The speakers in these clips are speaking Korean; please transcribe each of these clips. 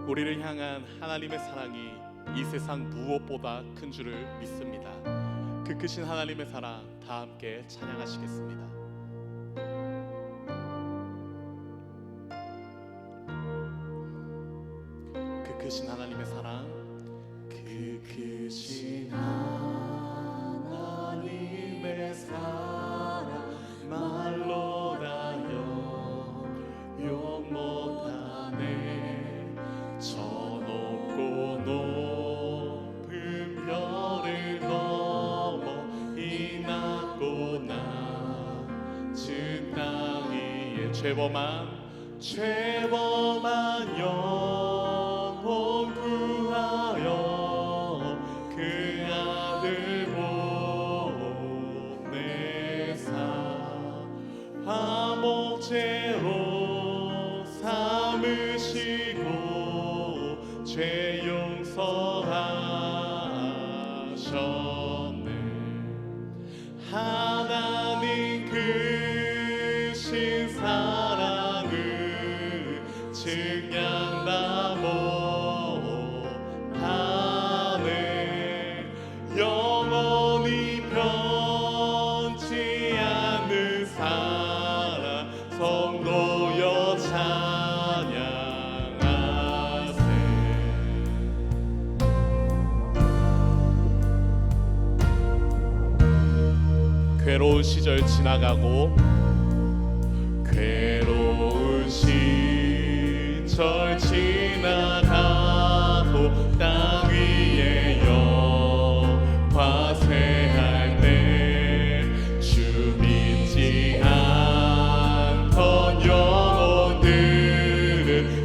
우리를 향한 하나님의 사랑이 이 세상 무엇보다 큰 줄을 믿습니다. 그 크신 하나님의 사랑 다 함께 찬양하시겠습니다. 그 크신 하나님의 사랑, 그 크신 하나님의 사랑 말로 다 용용 못하네. 저 높고 높은 별을 넘어 이 낮고 낮은 땅 위에 죄범한 영혼 구하여 그 아들 보내사 화목제로 삼으시고 죄 용서하셨네. 하나님 크신 사랑을 증량다 못하네. 영원히 변치 않는 사랑 성도여 찬양하세. 괴로운 시절 지나가고 괴로운 시절 지나가도 땅 위에 영화 새할 때 주 믿지 않던 영혼들은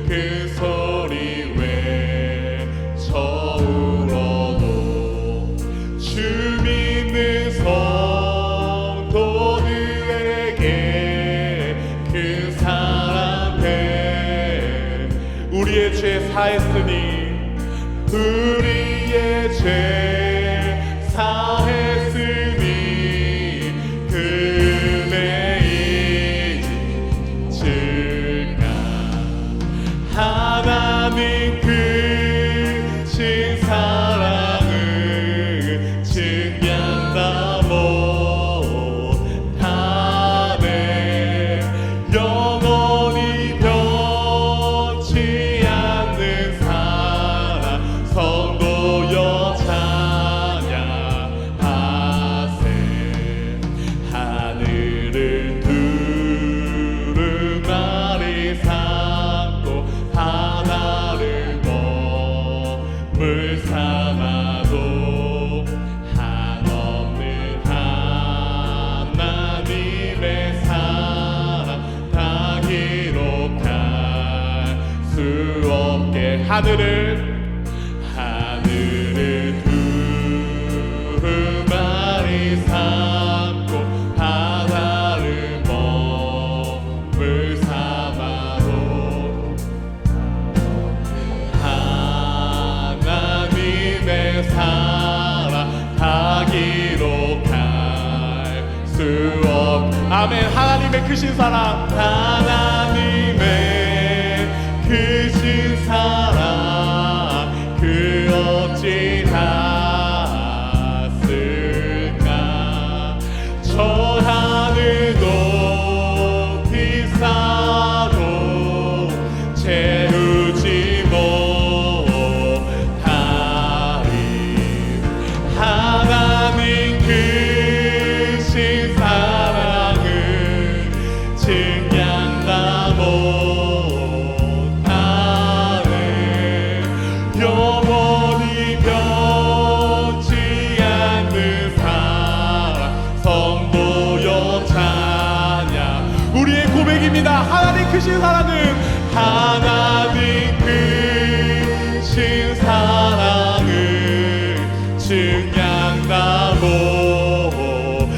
그 소리 외쳐 울어도 주 믿는 성도들에게 그 사랑 배 우리의 죄 사했으니 우리의 죄 사했으니 그네 잊을까. 하나님 크신 사랑을 증량다 못하네. 영원히 변치 않는 사랑 성도여 찬양하세. 하늘을 두루마리 삼고 바다를 몸을 삼아도 한없는 하나님의 사랑 다 기록할 수 없게. 하늘을 두루마리 삼고 바다를 몸을 삼아도 하나님의 사랑 다 기록할 수 없. 아멘. 하나님의 크신 사랑, 하나님의 크신 사랑 그 어찌하실까. 저 하늘 높이 쌓아도 채우지 못하리. 하나님 크신 사랑을 증량다 못하네. 영원히 변치 않는 사랑 성도여 찬양. 우리의 고백입니다. 하나님 크신 사랑은 하나님 크신 사랑을 증량다 못하네.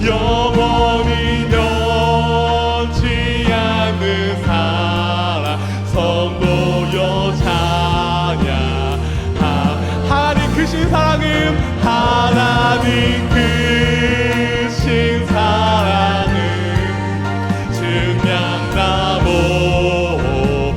영원히 변치 않는 사랑 성도여 찬양. 하나님 크신 사랑은 하나님 크신 사랑을 증량다 못하네.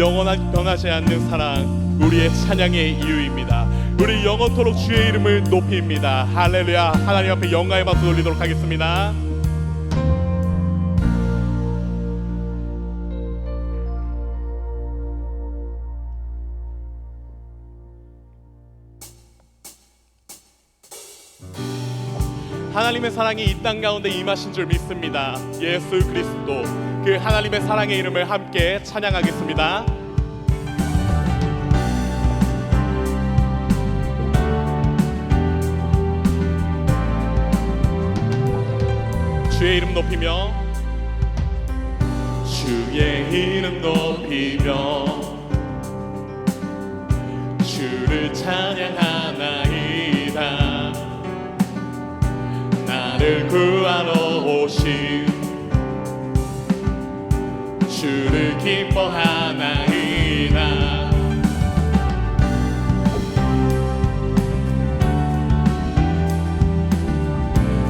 영원하게 변하지 않는 사랑, 우리의 찬양의 이유입니다. 우리 영원토록 주의 이름을 높입니다. 할렐루야. 하나님 앞에 영광의 박수 돌리도록 하겠습니다. 하나님의 사랑이 이 땅 가운데 임하신 줄 믿습니다. 예수 그리스도 그 하나님의 사랑의 이름을 함께 찬양하겠습니다. 주의 이름 높이며 주의 이름 높이며 주를 찬양하나이다. 나를 구하러 오신 주를 기뻐하나이다.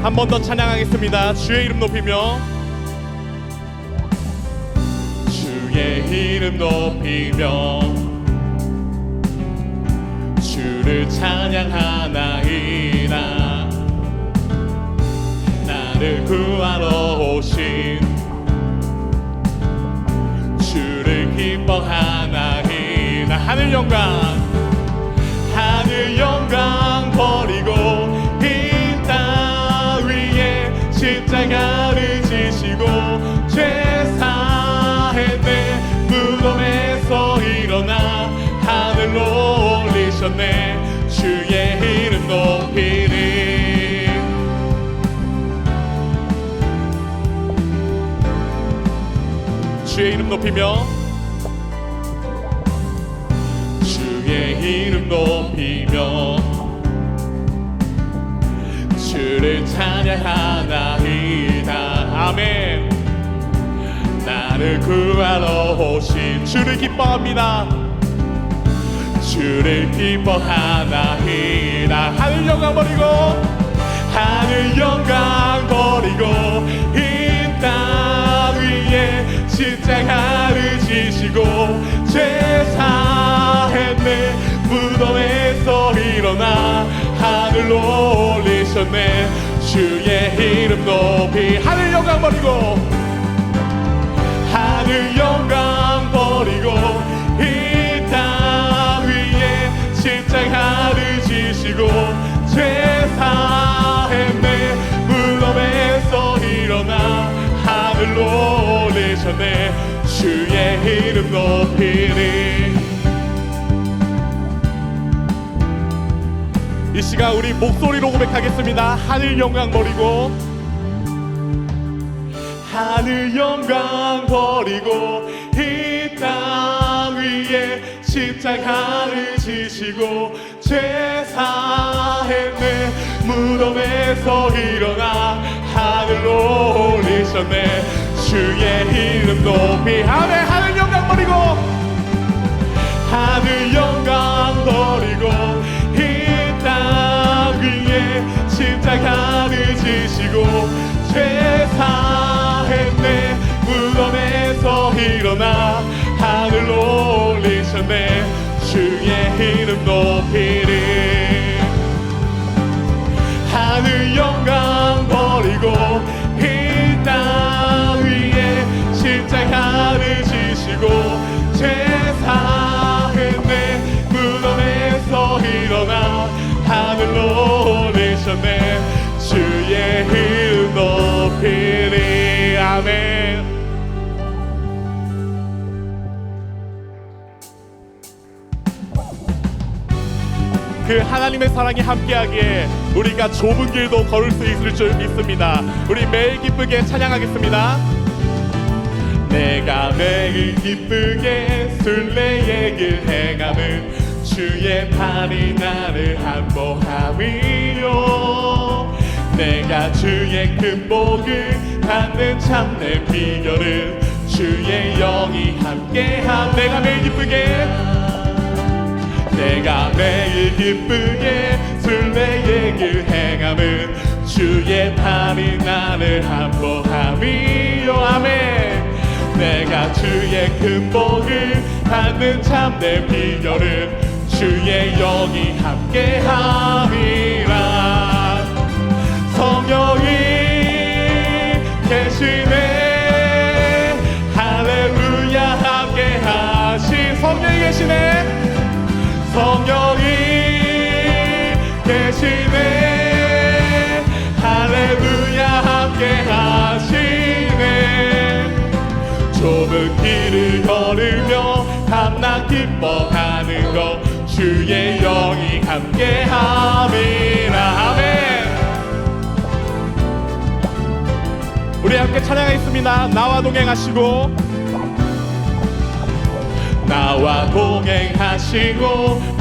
한 번 더 찬양하겠습니다. 주의 이름 높이며 주의 이름 높이며 주를 찬양하나이다. 나를 구하러 오신 주를 기뻐하나이다. 하늘 영광 버리고 이 땅 위에 십자가를 지시고 죄 사했네. 무덤에서 일어나 하늘로 올리셨네. 주의 이름 높이리. 주의 이름 높이며 주의 이름 높이며 주를 찬양하나이다. 아멘. 나를 구하러 오신 주를 기뻐합니다. 주를 기뻐하나이다. 하늘 영광 버리고 하늘 영광 버리고 이 땅 위에 십자가를 지시고 죄 사했네. 무덤에서 일어나 하늘로 올리셨네. 주의 이름 높이 하늘 영광 버리고 하늘 영광 버리고 이 땅 위에 십자가를 지시고 죄 사했네. 무덤에서 일어나 하늘로 올리셨네. 주의 이름 높이리. 이 시간 우리 목소리로 고백하겠습니다. 하늘 영광 버리고 하늘 영광 버리고 이 땅 위에 십자가를 지시고 죄 사했네. 무덤에서 일어나 하늘로 올리셨네. 주의 이름 높이 아멘. 하늘 영광 버리고 하늘 영광 버리고 이 땅 위에 십자가를 지시고 죄 사했네. 무덤에서 일어나 하늘로 올리셨네. 주의 이름 높이리. 하늘 영광 버리고 이 땅 위에 십자가를 지시고 죄 사했네. 무덤에서 일어나 하늘로 올리셨네. 주의 이름 높이리. 아멘. 그 하나님의 사랑이 함께하기에 우리가 좁은 길도 걸을 수 있을 줄 믿습니다. 우리 매일 기쁘게 찬양하겠습니다. 내가 매일 기쁘게 순례의 길 행함은 주의 팔이 나를 안보함이요. 내가 주의 큰 복을 받는 참된 비결은 주의 영이 함께함. 내가 매일 기쁘게 순례의 길 행함은 주의 팔이 나를 안보함이요. 아멘. 내가 주의 큰 복을 받는 참된 비결은 주의 영이 함께함이라. 성령이 계시네. 할렐루야. 함께하신 성령이 계시네. 성령이 계시네. 할렐루야. 함께하시네. 좁은 길을 걸으며 밤낮 기뻐하는 것 주의 영이 함께함이라. 아멘. 우리 함께 찬양하겠습니다. 나와 동행하시고 나와 동행하시고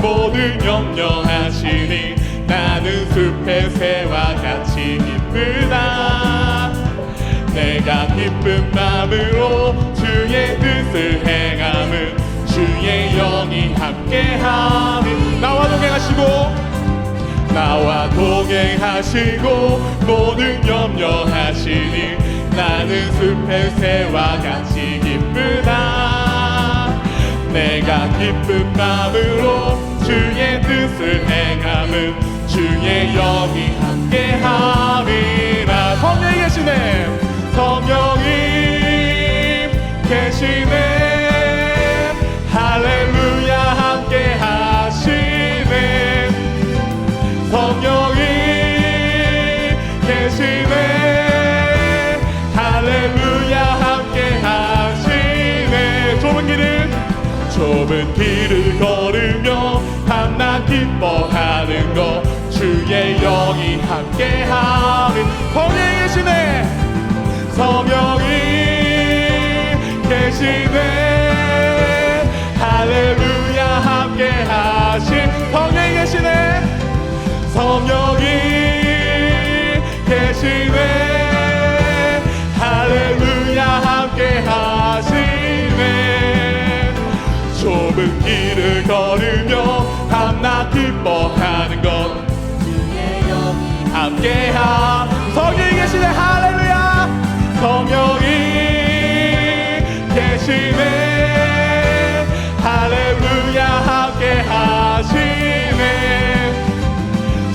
모든 염려하시니 나는 숲의 새와 같이 기쁘다. 내가 기쁜 마음으로 주의 뜻을 행함은 주의 영이 함께함이. 나와 동행하시고 모든 염려하시니 나는 숲의 새와 같이 기쁘다. 내가 기쁜 마음으로 주의 뜻을 행함은 주의 영이 함께함이라. 성령이 계시네. 성령이 계시네. 할렐루야. 함께하시네. 성령이 계시네. 할렐루야. 함께하시네. 좁은 길을 걸으며 밤낮 기뻐하는 것 주의 영이 함께하는. 성령이 계시네. 성령이 계시네. 할렐루야. 함께하신 성령이 계시네. 성령이 계시네. 할렐루야. 함께하시네. 좁은 길을 걸으며 밤낮 기뻐하는 것 주의 영이 함께하. 성령이 계시네. 할렐루야. 성령이 계시네. 할렐루야. 함께하시네.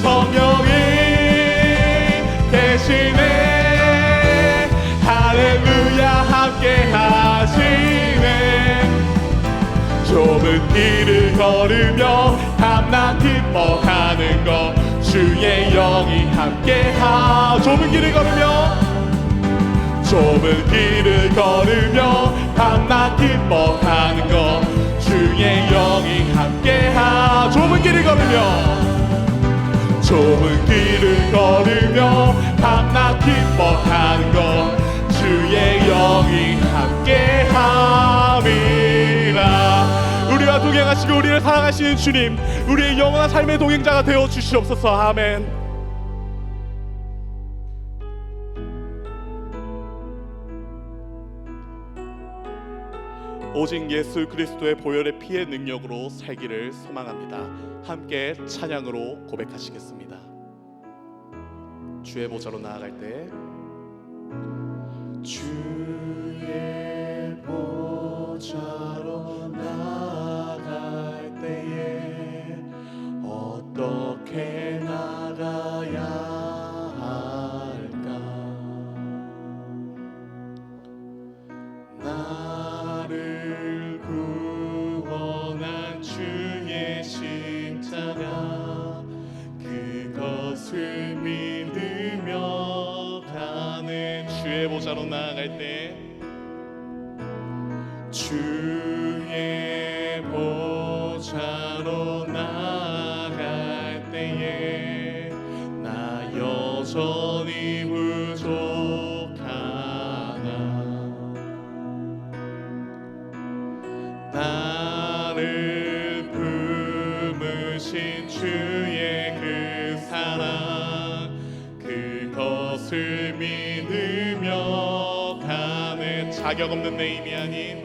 성령이 계시네. 할렐루야. 함께하시네. 좁은 길을 걸으며 밤낮 기뻐하는 것 주의 영이 함께하. 좁은 길을 걸으며 밤낮 기뻐하는 것 주의 영이 함께하. 좁은 길을 걸으며 밤낮 기뻐하는 것 주의 영이 함께함이라. 우리와 동행하시고 우리를 사랑하시는 주님, 우리의 영원한 삶의 동행자가 되어 주시옵소서. 아멘. 오직 예수 그리스도의 보혈의 피의 능력으로 살기를 소망합니다. 함께 찬양으로 고백하시겠습니다. 주의 보좌로 나아갈 때 주의 보좌로 나아갈 때에 어떻게 나가야 할까? 나를 구원한 주의 십자가 그것을 믿으며 가는. 주의 보좌로 나아갈 때 주의 보좌로 나아갈 때에 나 여전히 부족하나. 나를 품으신 주의 그 사랑 그것을 믿으며 가는. 자격 없는 내 힘이 아닌,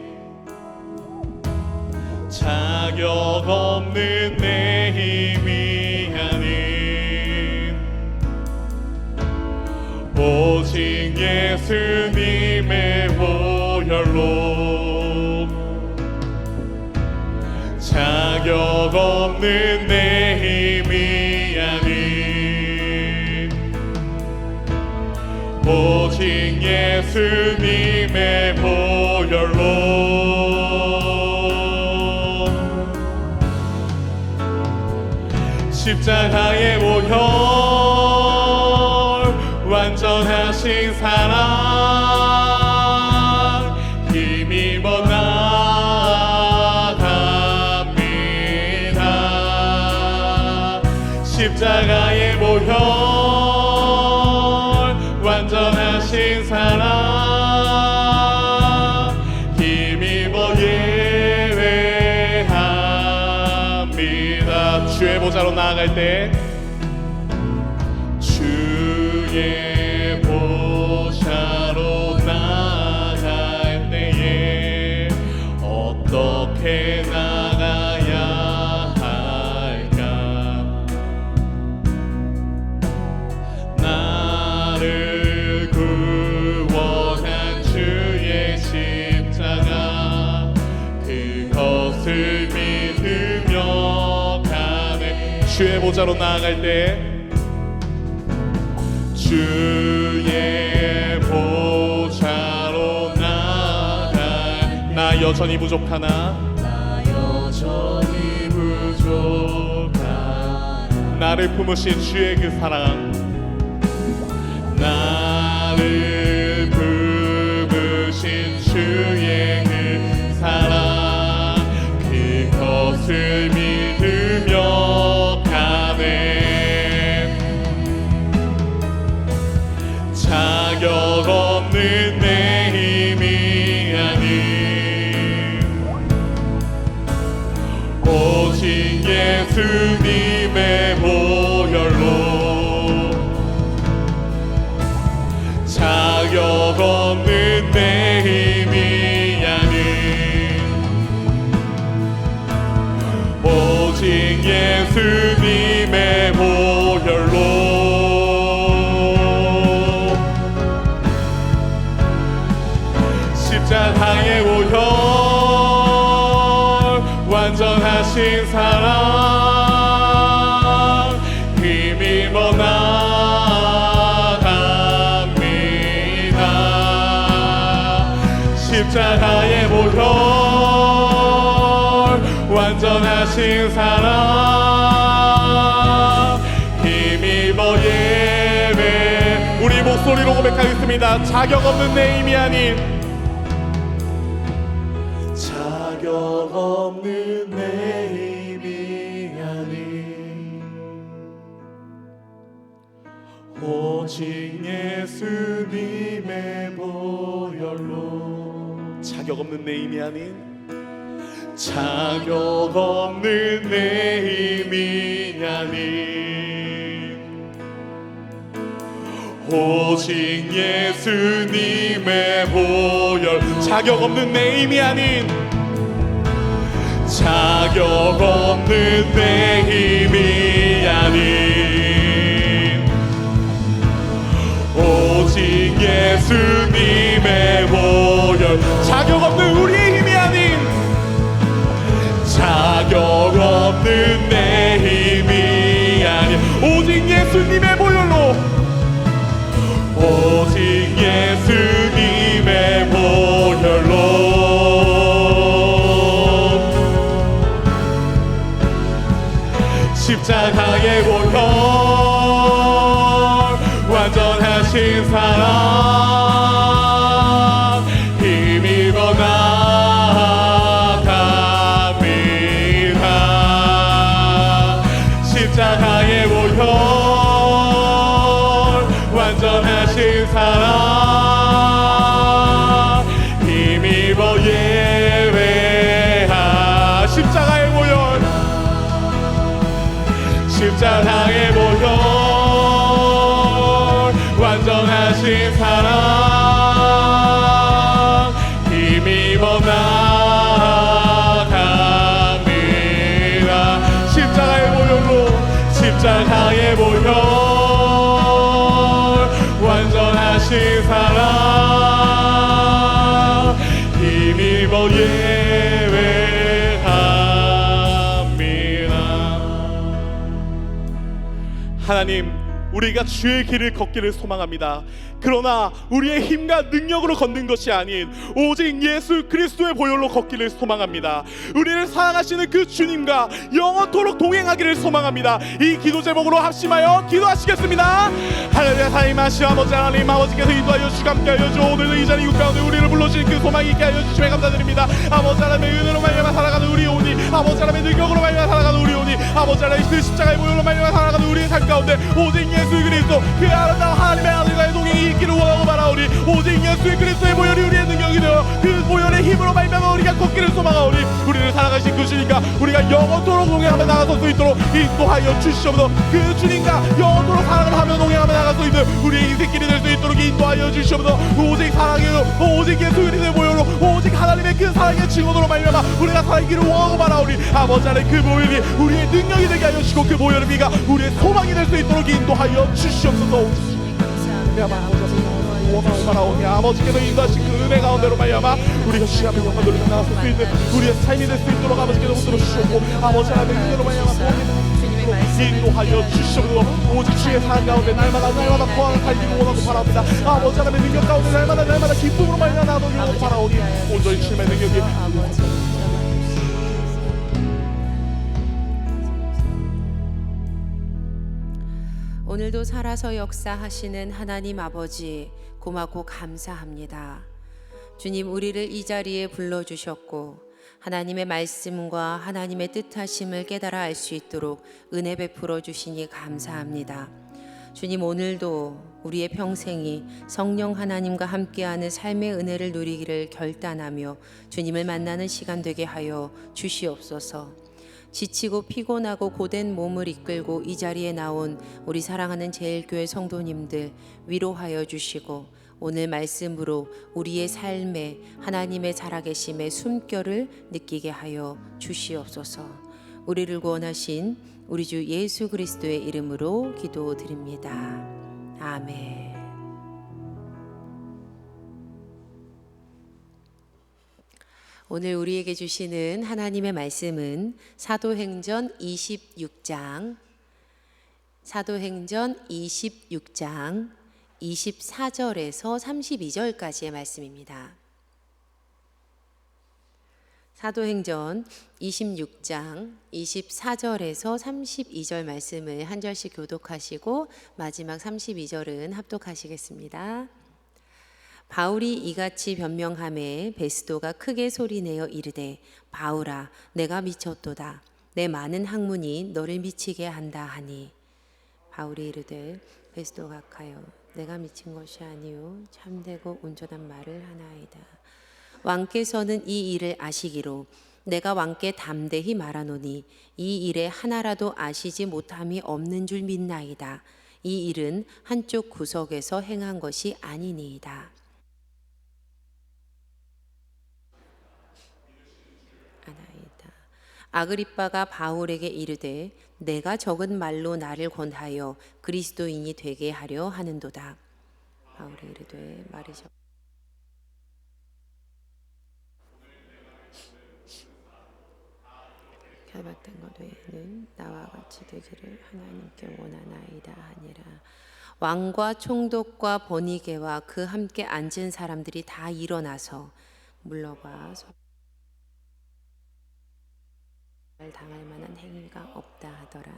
자격 없는 내 힘이 아닌 오직 예수님의 보혈로 없는 내 힘이 아닌 오직 예수님의 보혈로 십자가의 보혈 완전하신 사랑 힘입어 나아갑니다. 십자가의 보혈 완전하신 사랑 힘입어 예배합니다. 주의 보좌로 나아갈 때 주의 보좌로 나아갈 때에 어떻게 나가야 할까? 나를 구원한 주의 십자가 그것을 믿으며 가네. 주의 보좌로 나아갈 때 주의 보좌로 나아갈 나 여전히 부족하나 나 여전히 부족하나 나를 품으신 주의 그 사랑 나를 품으신 주의 그 사랑 그것을 믿으며 가네. 자격 없는 내 힘이 아닌 오직 예수님의 보혈로 자격 없는 내 힘이 아닌 오직 예수님의 보혈로 십자가의 보혈 완전하신 사랑 힘입어 나아갑니다. 십자가의 보혈 완전하신 사랑 힘입어 예배. 우리 목소리로 고백하겠습니다. 자격 없는 내 힘이 아닌 자격 없는 내 힘이 아닌 오직 예수님의 보혈로 자격 없는 내 힘이 아닌 자격 없는 내 힘이 아닌 오직 예수님의 보혈 자격 없는 내 힘이 아닌 자격 없는 내 힘이 아닌 오직 예수님의 보혈 자격 없는 우리의 힘이 아닌 자격 없는 내 힘이 아닌 오직 예수님의 보혈로 오직 예수님의 보혈로 십자가의 보혈 완전하신 사랑 힘입어 나아갑니다. 십자가의 보혈 완전하신 사랑 힘입어 예배하 십자가의 보혈 십자가의 보혈 완전하신 사랑 힘입어 나아갑니다. 십자가의 보혈로 십자가의 보혈 완전하신 사랑 힘입어 예배합니다. 하나님, 우리가 주의 길을 걷기를 소망합니다. 그러나 우리의 힘과 능력으로 걷는 것이 아닌 오직 예수 그리스도의 보혈로 걷기를 소망합니다. 우리를 사랑하시는 그 주님과 영원토록 동행하기를 소망합니다. 이 기도 제목으로 합심하여 기도하시겠습니다. 할렐루야. 하나님 아버지, 하나님 아버지께서 인도하여 주시고 함께하여 주 오늘도 이 자리 가운데 우리를 불러주신 그 소망이 있게 하여 주시며 감사드립니다. 아버지 하나님의 은혜로 말미암아 살아가는 우리 오니, 아버지 하나님의 능력으로 말미암아 살아가는 우리 오니, 아버지 하나님의 그 십자가의 보혈로 말미암아 살아가는 우리의 삶 가운데 오직 예수 그리스도 그 아름다운 하나님의 아들과의 동행이 있기를 원하고 바라오니, 오직 예수 그리스도의 보혈이 우리의 능력이 되어 그 보혈의 힘으로 말미암아 우리가 걷기를 소망하오니, 우리를 살아가신 그 주님과 우리가 영원토록 동행하며 나아갈 수 있도록 인도하여 주시옵소서. 그 주님과 영원토록 사랑을 하며 동행하며 나아갈 수 있는 우리의 인생길이 될 수 있도록 인도하여 주시옵소서. 오직 사랑으로, 오직 예수 그리스도의 보혈로, 오직 하나님의 그 사랑의 증언으로 말미암아 우리가 살기를 원하고 바라오니, 아버지 하나님 그 보혈이 우리의 능력이 되게 하여 주시고 그 보혈의 피가 우리의 소망이 될 수 있도록 인도하여 주시옵소서. 원하고 바라오니, 아버지께서 인도하신 그 은혜 가운데로 말미암아 우리가 시합의 영광 돌리며 나아갈 수 있는 우리의 삶이 될 수 있도록 아버지께서 붙들어 주시옵고, 아버지 하나님의 은혜로 말미암아 인도하여 주시옵소서. 오직 주의 사랑 가운데 날마다 포함을 살기를 원하고 바랍니다. 아버지 하나님의 능력 가운데 날마다 기쁨으로 말미암아 나아가기를 원하고 바라오니, 온전히 주님의 능력이 오늘도 살아서 역사하시는 하나님 아버지, 고맙고 감사합니다. 주님, 우리를 이 자리에 불러주셨고 하나님의 말씀과 하나님의 뜻하심을 깨달아 알 수 있도록 은혜 베풀어 주시니 감사합니다. 주님, 오늘도 우리의 평생이 성령 하나님과 함께하는 삶의 은혜를 누리기를 결단하며 주님을 만나는 시간 되게 하여 주시옵소서. 지치고 피곤하고 고된 몸을 이끌고 이 자리에 나온 우리 사랑하는 제일교회 성도님들 위로하여 주시고, 오늘 말씀으로 우리의 삶에 하나님의 살아계심의 숨결을 느끼게 하여 주시옵소서. 우리를 구원하신 우리 주 예수 그리스도의 이름으로 기도드립니다. 아멘. 오늘 우리에게 주시는 하나님의 말씀은 사도행전 26장 24절에서 32절까지의 말씀입니다. 사도행전 26장 24절에서 32절 말씀을 한 절씩 교독하시고 마지막 32절은 합독하시겠습니다. 바울이 이같이 변명하매 베스도가 크게 소리내어 이르되, 바울아, 내가 미쳤도다. 내 많은 학문이 너를 미치게 한다 하니. 바울이 이르되, 베스도가 가여, 내가 미친 것이 아니요 참되고 온전한 말을 하나이다. 왕께서는 이 일을 아시기로 내가 왕께 담대히 말하노니 이 일에 하나라도 아시지 못함이 없는 줄 믿나이다. 이 일은 한쪽 구석에서 행한 것이 아니니이다. 아그리빠가 바울에게 이르되, 내가 적은 말로 나를 권하여 그리스도인이 되게 하려 하는도다. 바울이 이르되, 말이죠. 결박된 것 외에는 나와 같이 되기를 하나님께 원하나이다 하니라. 왕과 총독과 버니게와 그 함께 앉은 사람들이 다 일어나서 물러가 당할 만한 행위가 없다 하더라.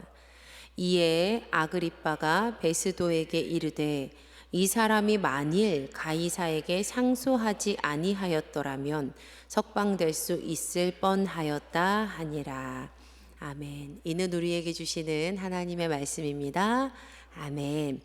이에 아그리빠가 베스도에게 이르되, 이 사람이 만일 가이사에게 상소하지 아니하였더라면 석방될 수 있을 뻔하였다 하니라. 아멘. 이는 우리에게 주시는 하나님의 말씀입니다. 아멘.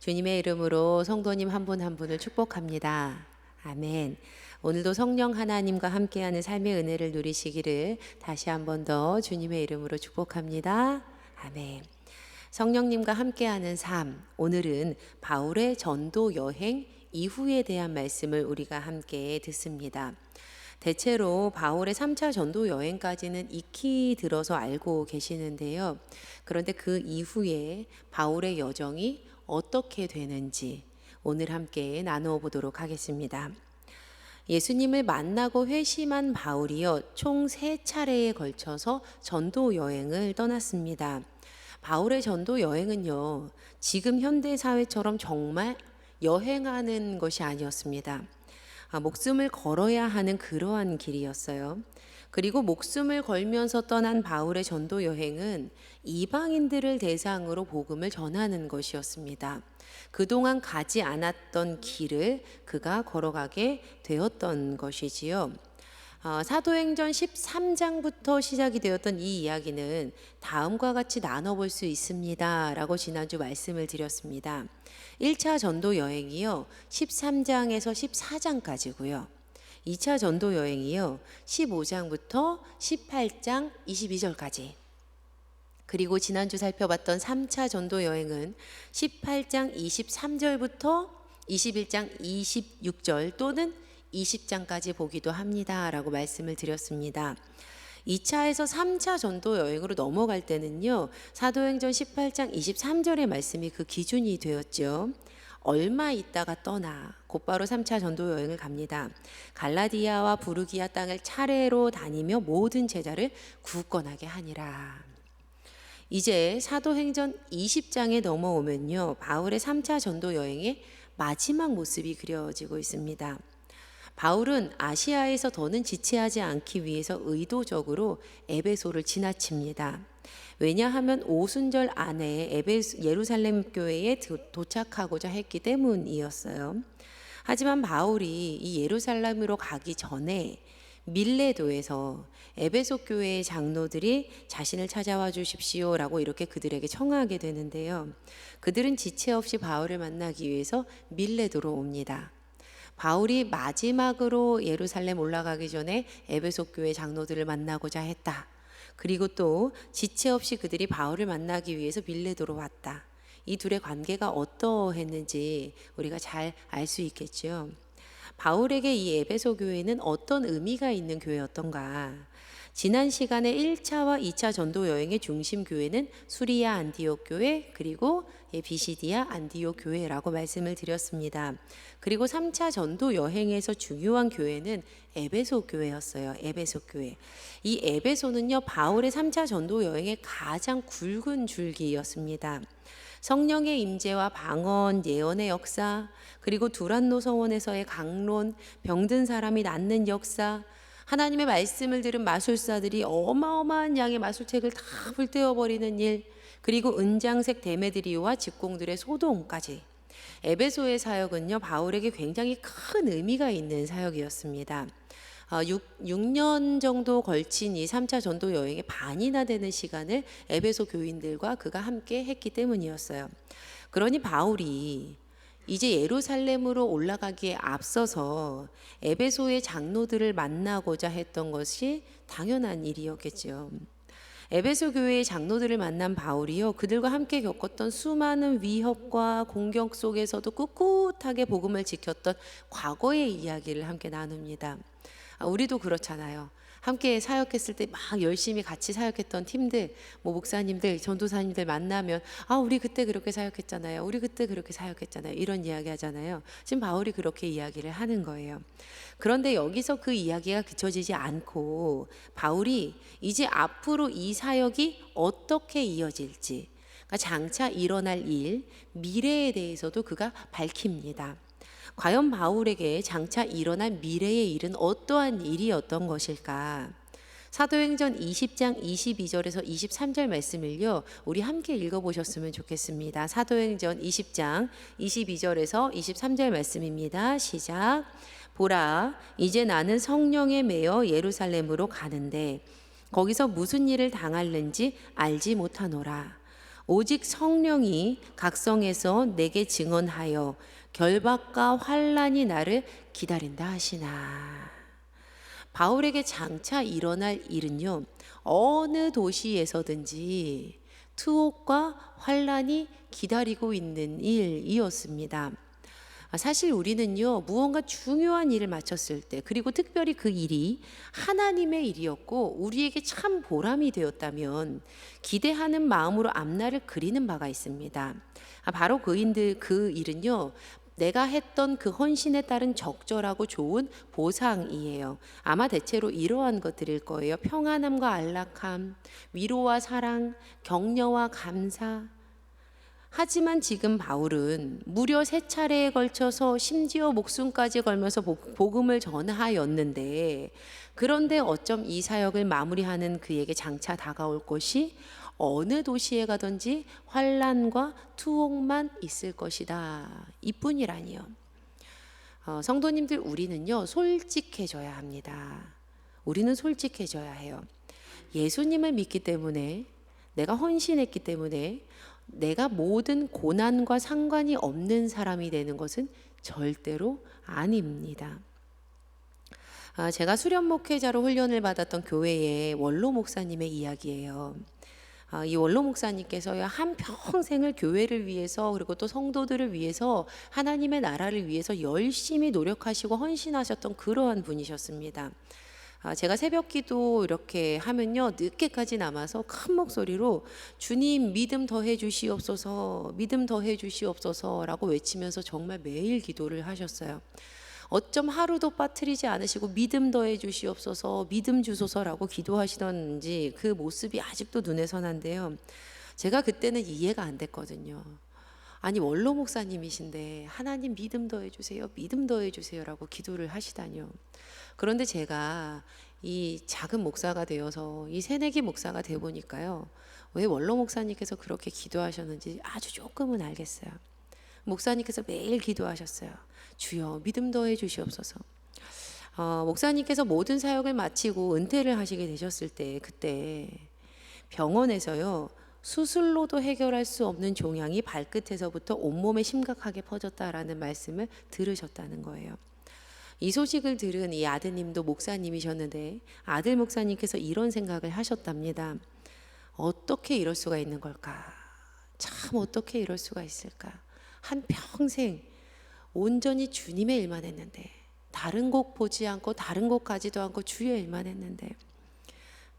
주님의 이름으로 성도님 한 분 한 분을 축복합니다. 아멘. 오늘도 성령 하나님과 함께하는 삶의 은혜를 누리시기를 다시 한 번 더 주님의 이름으로 축복합니다. 아멘. 성령님과 함께하는 삶, 오늘은 바울의 전도 여행 이후에 대한 말씀을 우리가 함께 듣습니다. 대체로 바울의 3차 전도 여행까지는 익히 들어서 알고 계시는데요. 그런데 그 이후에 바울의 여정이 어떻게 되는지 오늘 함께 나누어 보도록 하겠습니다. 예수님을 만나고 회심한 바울이요, 총 3차례에 걸쳐서 전도 여행을 떠났습니다. 바울의 전도 여행은요, 지금 현대 사회처럼 정말 여행하는 것이 아니었습니다. 목숨을 걸어야 하는 그러한 길이었어요. 그리고 목숨을 걸면서 떠난 바울의 전도 여행은 이방인들을 대상으로 복음을 전하는 것이었습니다. 그동안 가지 않았던 길을 그가 걸어가게 되었던 것이지요. 사도행전 13장부터 시작이 되었던 이 이야기는 다음과 같이 나눠볼 수 있습니다 라고 지난주 말씀을 드렸습니다. 1차 전도 여행이요 13장에서 14장까지고요. 2차 전도 여행이요 15장부터 18장 22절까지. 그리고 지난주 살펴봤던 3차 전도 여행은 18장 23절부터 21장 26절 또는 20장까지 보기도 합니다 라고 말씀을 드렸습니다. 2차에서 3차 전도 여행으로 넘어갈 때는요, 사도행전 18장 23절의 말씀이 그 기준이 되었죠. 얼마 있다가 떠나 곧바로 3차 전도 여행을 갑니다. 갈라디아와 부르기아 땅을 차례로 다니며 모든 제자를 굳건하게 하니라. 이제 사도행전 20장에 넘어오면요, 바울의 3차 전도 여행의 마지막 모습이 그려지고 있습니다. 바울은 아시아에서 더는 지체하지 않기 위해서 의도적으로 에베소를 지나칩니다. 왜냐하면 오순절 안에 예루살렘 교회에 도착하고자 했기 때문이었어요. 하지만 바울이 이 예루살렘으로 가기 전에 밀레도에서 에베소 교회의 장로들이 자신을 찾아와 주십시오라고 이렇게 그들에게 청하게 되는데요. 그들은 지체 없이 바울을 만나기 위해서 밀레도로 옵니다. 바울이 마지막으로 예루살렘 올라가기 전에 에베소 교회 장로들을 만나고자 했다. 그리고 또 지체 없이 그들이 바울을 만나기 위해서 밀레도로 왔다. 이 둘의 관계가 어떠했는지 우리가 잘 알 수 있겠죠. 바울에게 이 에베소 교회는 어떤 의미가 있는 교회였던가? 지난 시간에 1차와 2차 전도 여행의 중심 교회는 수리아 안디옥 교회 그리고 비시디아 안디옥 교회라고 말씀을 드렸습니다. 그리고 3차 전도 여행에서 중요한 교회는 에베소 교회였어요. 에베소 교회. 이 에베소는요, 바울의 3차 전도 여행의 가장 굵은 줄기였습니다. 성령의 임재와 방언, 예언의 역사, 그리고 두란노 서원에서의 강론, 병든 사람이 낫는 역사, 하나님의 말씀을 들은 마술사들이 어마어마한 양의 마술책을 다 불태워버리는 일, 그리고 은장색 데메드리오와 직공들의 소동까지. 에베소의 사역은요, 바울에게 굉장히 큰 의미가 있는 사역이었습니다. 6년 정도 걸친 이 3차 전도 여행의 반이나 되는 시간을 에베소 교인들과 그가 함께 했기 때문이었어요. 그러니 바울이 이제 예루살렘으로 올라가기에 앞서서 에베소의 장로들을 만나고자 했던 것이 당연한 일이었겠죠. 에베소 교회의 장로들을 만난 바울이요, 그들과 함께 겪었던 수많은 위협과 공격 속에서도 꿋꿋하게 복음을 지켰던 과거의 이야기를 함께 나눕니다. 우리도 그렇잖아요. 함께 사역했을 때 막 열심히 같이 사역했던 팀들, 목사님들, 전도사님들 만나면 우리 그때 그렇게 사역했잖아요. 우리 그때 그렇게 사역했잖아요. 이런 이야기 하잖아요. 지금 바울이 그렇게 이야기를 하는 거예요. 그런데 여기서 그 이야기가 그쳐지지 않고 바울이 이제 앞으로 이 사역이 어떻게 이어질지, 그러니까 장차 일어날 일, 미래에 대해서도 그가 밝힙니다. 과연 바울에게 장차 일어날 미래의 일은 어떠한 일이었던 것일까? 사도행전 20장 22절에서 23절 말씀을요, 우리 함께 읽어보셨으면 좋겠습니다. 사도행전 20장 22절에서 23절 말씀입니다. 시작. 보라, 이제 나는 성령에 매여 예루살렘으로 가는데 거기서 무슨 일을 당할는지 알지 못하노라. 오직 성령이 각성해서 내게 증언하여 결박과 환란이 나를 기다린다 하시나. 바울에게 장차 일어날 일은요, 어느 도시에서든지 투옥과 환란이 기다리고 있는 일이었습니다. 사실 우리는요, 무언가 중요한 일을 마쳤을 때, 그리고 특별히 그 일이 하나님의 일이었고 우리에게 참 보람이 되었다면 기대하는 마음으로 앞날을 그리는 바가 있습니다. 바로 그 일은요, 내가 했던 그 헌신에 따른 적절하고 좋은 보상이에요. 아마 대체로 이러한 것들일 거예요. 평안함과 안락함, 위로와 사랑, 격려와 감사. 하지만 지금 바울은 무려 3차례에 걸쳐서 심지어 목숨까지 걸면서 복음을 전하였는데, 그런데 어쩜 이 사역을 마무리하는 그에게 장차 다가올 것이 어느 도시에 가든지 환란과 투옥만 있을 것이다, 이뿐이라니요. 성도님들, 우리는요 솔직해져야 합니다. 우리는 솔직해져야 해요. 예수님을 믿기 때문에, 내가 헌신했기 때문에 내가 모든 고난과 상관이 없는 사람이 되는 것은 절대로 아닙니다. 제가 수련 목회자로 훈련을 받았던 교회의 원로 목사님의 이야기예요. 이 원로 목사님께서요, 한평생을 교회를 위해서, 그리고 또 성도들을 위해서, 하나님의 나라를 위해서 열심히 노력하시고 헌신하셨던 그러한 분이셨습니다. 제가 새벽 기도 이렇게 하면요, 늦게까지 남아서 큰 목소리로 주님 믿음 더해 주시옵소서, 믿음 더해 주시옵소서 라고 외치면서 정말 매일 기도를 하셨어요. 어쩜 하루도 빠뜨리지 않으시고 믿음 더해 주시옵소서, 믿음 주소서라고 기도하시던지 그 모습이 아직도 눈에 선한데요, 제가 그때는 이해가 안 됐거든요. 아니, 원로 목사님이신데 하나님 믿음 더해 주세요, 믿음 더해 주세요라고 기도를 하시다니요. 그런데 제가 이 작은 목사가 되어서 이 새내기 목사가 되어 보니까요, 왜 원로 목사님께서 그렇게 기도하셨는지 아주 조금은 알겠어요. 목사님께서 매일 기도하셨어요. 주여 믿음 더해 주시옵소서. 목사님께서 모든 사역을 마치고 은퇴를 하시게 되셨을 때, 그때 병원에서요, 수술로도 해결할 수 없는 종양이 발끝에서부터 온몸에 심각하게 퍼졌다라는 말씀을 들으셨다는 거예요. 이 소식을 들은 이 아드님도 목사님이셨는데, 아들 목사님께서 이런 생각을 하셨답니다. 어떻게 이럴 수가 있는 걸까? 참, 어떻게 이럴 수가 있을까? 한평생 온전히 주님의 일만 했는데, 다른 곳 보지 않고 다른 곳 가지도 않고 주의 일만 했는데,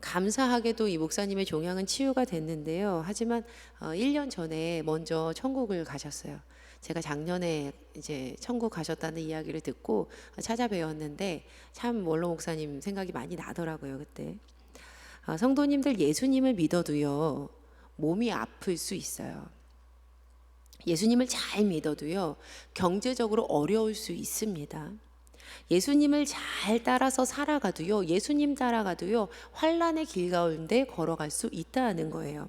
감사하게도 이 목사님의 종양은 치유가 됐는데요. 하지만 1년 전에 먼저 천국을 가셨어요. 제가 작년에 이제 천국 가셨다는 이야기를 듣고 찾아뵈었는데, 참 원로 목사님 생각이 많이 나더라고요, 그때. 성도님들, 예수님을 믿어도요, 몸이 아플 수 있어요. 예수님을 잘 믿어도요, 경제적으로 어려울 수 있습니다. 예수님을 잘 따라서 살아가도요, 예수님 따라가도요, 환란의 길 가운데 걸어갈 수 있다는 거예요.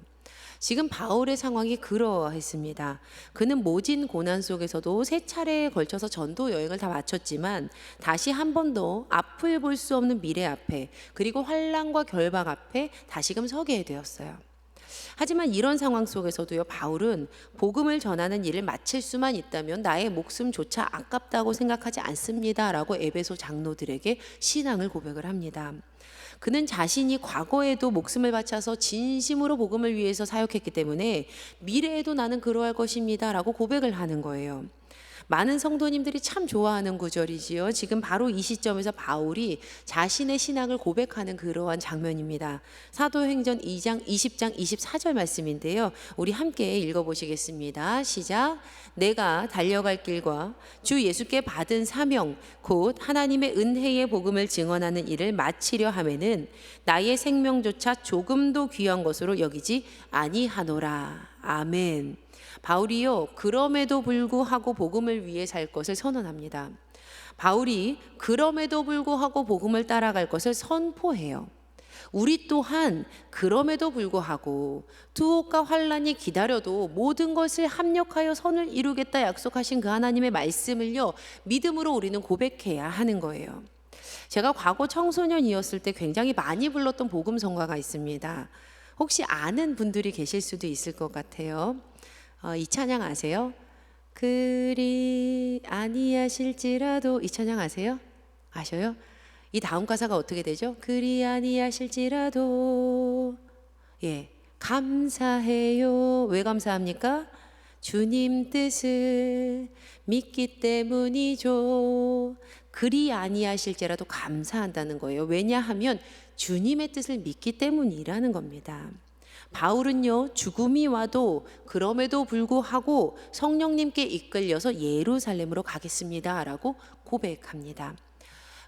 지금 바울의 상황이 그러했습니다. 그는 모진 고난 속에서도 3차례에 걸쳐서 전도 여행을 다 마쳤지만 다시 한 번 더 앞을 볼 수 없는 미래 앞에, 그리고 환란과 결박 앞에 다시금 서게 되었어요. 하지만 이런 상황 속에서도요, 바울은 복음을 전하는 일을 마칠 수만 있다면 나의 목숨조차 아깝다고 생각하지 않습니다 라고 에베소 장로들에게 신앙을 고백을 합니다. 그는 자신이 과거에도 목숨을 바쳐서 진심으로 복음을 위해서 사역했기 때문에 미래에도 나는 그러할 것입니다 라고 고백을 하는 거예요. 많은 성도님들이 참 좋아하는 구절이지요. 지금 바로 이 시점에서 바울이 자신의 신앙을 고백하는 그러한 장면입니다. 사도행전 2장 20장 24절 말씀인데요, 우리 함께 읽어보시겠습니다. 시작. 내가 달려갈 길과 주 예수께 받은 사명 곧 하나님의 은혜의 복음을 증언하는 일을 마치려 하면은 나의 생명조차 조금도 귀한 것으로 여기지 아니하노라. 아멘. 바울이요, 그럼에도 불구하고 복음을 위해 살 것을 선언합니다. 바울이 그럼에도 불구하고 복음을 따라갈 것을 선포해요. 우리 또한 그럼에도 불구하고 투옥과 환란이 기다려도 모든 것을 합력하여 선을 이루겠다 약속하신 그 하나님의 말씀을요, 믿음으로 우리는 고백해야 하는 거예요. 제가 과거 청소년이었을 때 굉장히 많이 불렀던 복음 성가가 있습니다. 혹시 아는 분들이 계실 수도 있을 것 같아요. 이 찬양 아세요? 그리 아니하실지라도, 이 찬양 아세요? 아셔요? 이 다음 가사가 어떻게 되죠? 그리 아니하실지라도, 예, 감사해요. 왜 감사합니까? 주님 뜻을 믿기 때문이죠. 그리 아니하실지라도 감사한다는 거예요. 왜냐하면 주님의 뜻을 믿기 때문이라는 겁니다. 바울은요, 죽음이 와도 그럼에도 불구하고 성령님께 이끌려서 예루살렘으로 가겠습니다 라고 고백합니다.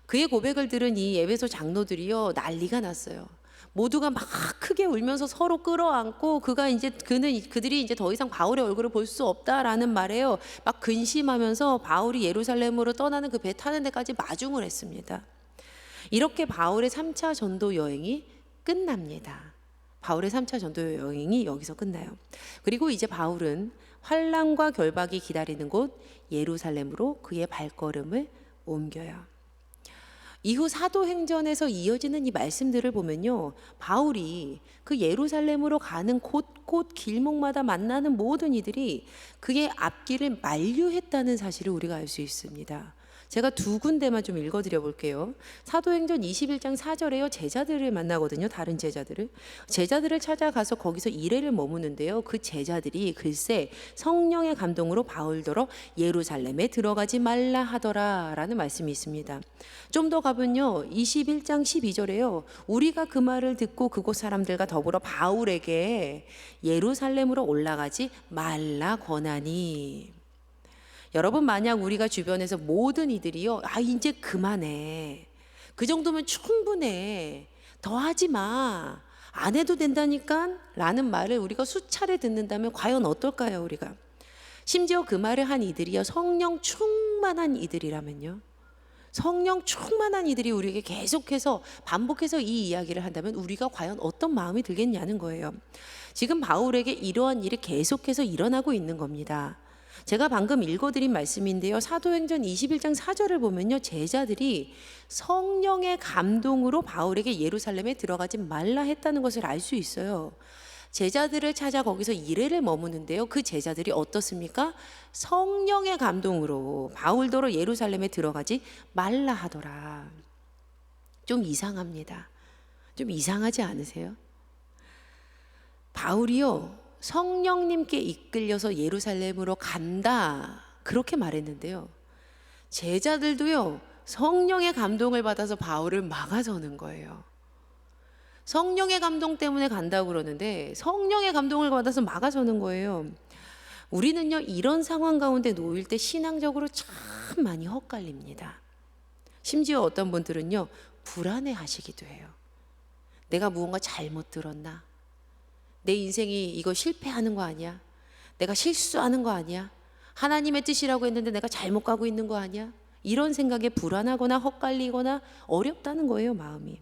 그의 고백을 들은 이 에베소 장로들이요, 난리가 났어요. 모두가 막 크게 울면서 서로 끌어안고 그들이 이제 더 이상 바울의 얼굴을 볼 수 없다라는 말에요, 막 근심하면서 바울이 예루살렘으로 떠나는 그 배 타는 데까지 마중을 했습니다. 이렇게 바울의 3차 전도 여행이 끝납니다. 바울의 3차 전도 여행이 여기서 끝나요. 그리고 이제 바울은 환난과 결박이 기다리는 곳 예루살렘으로 그의 발걸음을 옮겨요. 이후 사도행전에서 이어지는 이 말씀들을 보면요, 바울이 그 예루살렘으로 가는 곳곳 길목마다 만나는 모든 이들이 그의 앞길을 만류했다는 사실을 우리가 알 수 있습니다. 제가 두 군데만 좀 읽어드려 볼게요. 사도행전 21장 4절에요, 제자들을 만나거든요. 다른 제자들을 찾아가서 거기서 이래를 머무는데요, 그 제자들이 글쎄 성령의 감동으로 바울더러 예루살렘에 들어가지 말라 하더라 라는 말씀이 있습니다. 좀 더 가면요, 21장 12절에요, 우리가 그 말을 듣고 그곳 사람들과 더불어 바울에게 예루살렘으로 올라가지 말라 권하니. 여러분, 만약 우리가 주변에서 모든 이들이요, 이제 그만해, 그 정도면 충분해, 더 하지 마, 안 해도 된다니까 라는 말을 우리가 수차례 듣는다면 과연 어떨까요? 우리가 심지어 그 말을 한 이들이요, 성령 충만한 이들이라면요, 성령 충만한 이들이 우리에게 계속해서 반복해서 이 이야기를 한다면 우리가 과연 어떤 마음이 들겠냐는 거예요. 지금 바울에게 이러한 일이 계속해서 일어나고 있는 겁니다. 제가 방금 읽어드린 말씀인데요, 사도행전 21장 4절을 보면요, 제자들이 성령의 감동으로 바울에게 예루살렘에 들어가지 말라 했다는 것을 알 수 있어요. 제자들을 찾아 거기서 이래를 머무는데요, 그 제자들이 어떻습니까? 성령의 감동으로 바울더러 예루살렘에 들어가지 말라 하더라. 좀 이상합니다. 좀 이상하지 않으세요? 바울이요, 성령님께 이끌려서 예루살렘으로 간다 그렇게 말했는데요, 제자들도요 성령의 감동을 받아서 바울을 막아서는 거예요. 성령의 감동 때문에 간다고 그러는데 성령의 감동을 받아서 막아서는 거예요. 우리는요, 이런 상황 가운데 놓일 때 신앙적으로 참 많이 헛갈립니다. 심지어 어떤 분들은요, 불안해 하시기도 해요. 내가 무언가 잘못 들었나? 내 인생이 이거 실패하는 거 아니야? 내가 실수하는 거 아니야? 하나님의 뜻이라고 했는데 내가 잘못 가고 있는 거 아니야? 이런 생각에 불안하거나 헛갈리거나 어렵다는 거예요, 마음이.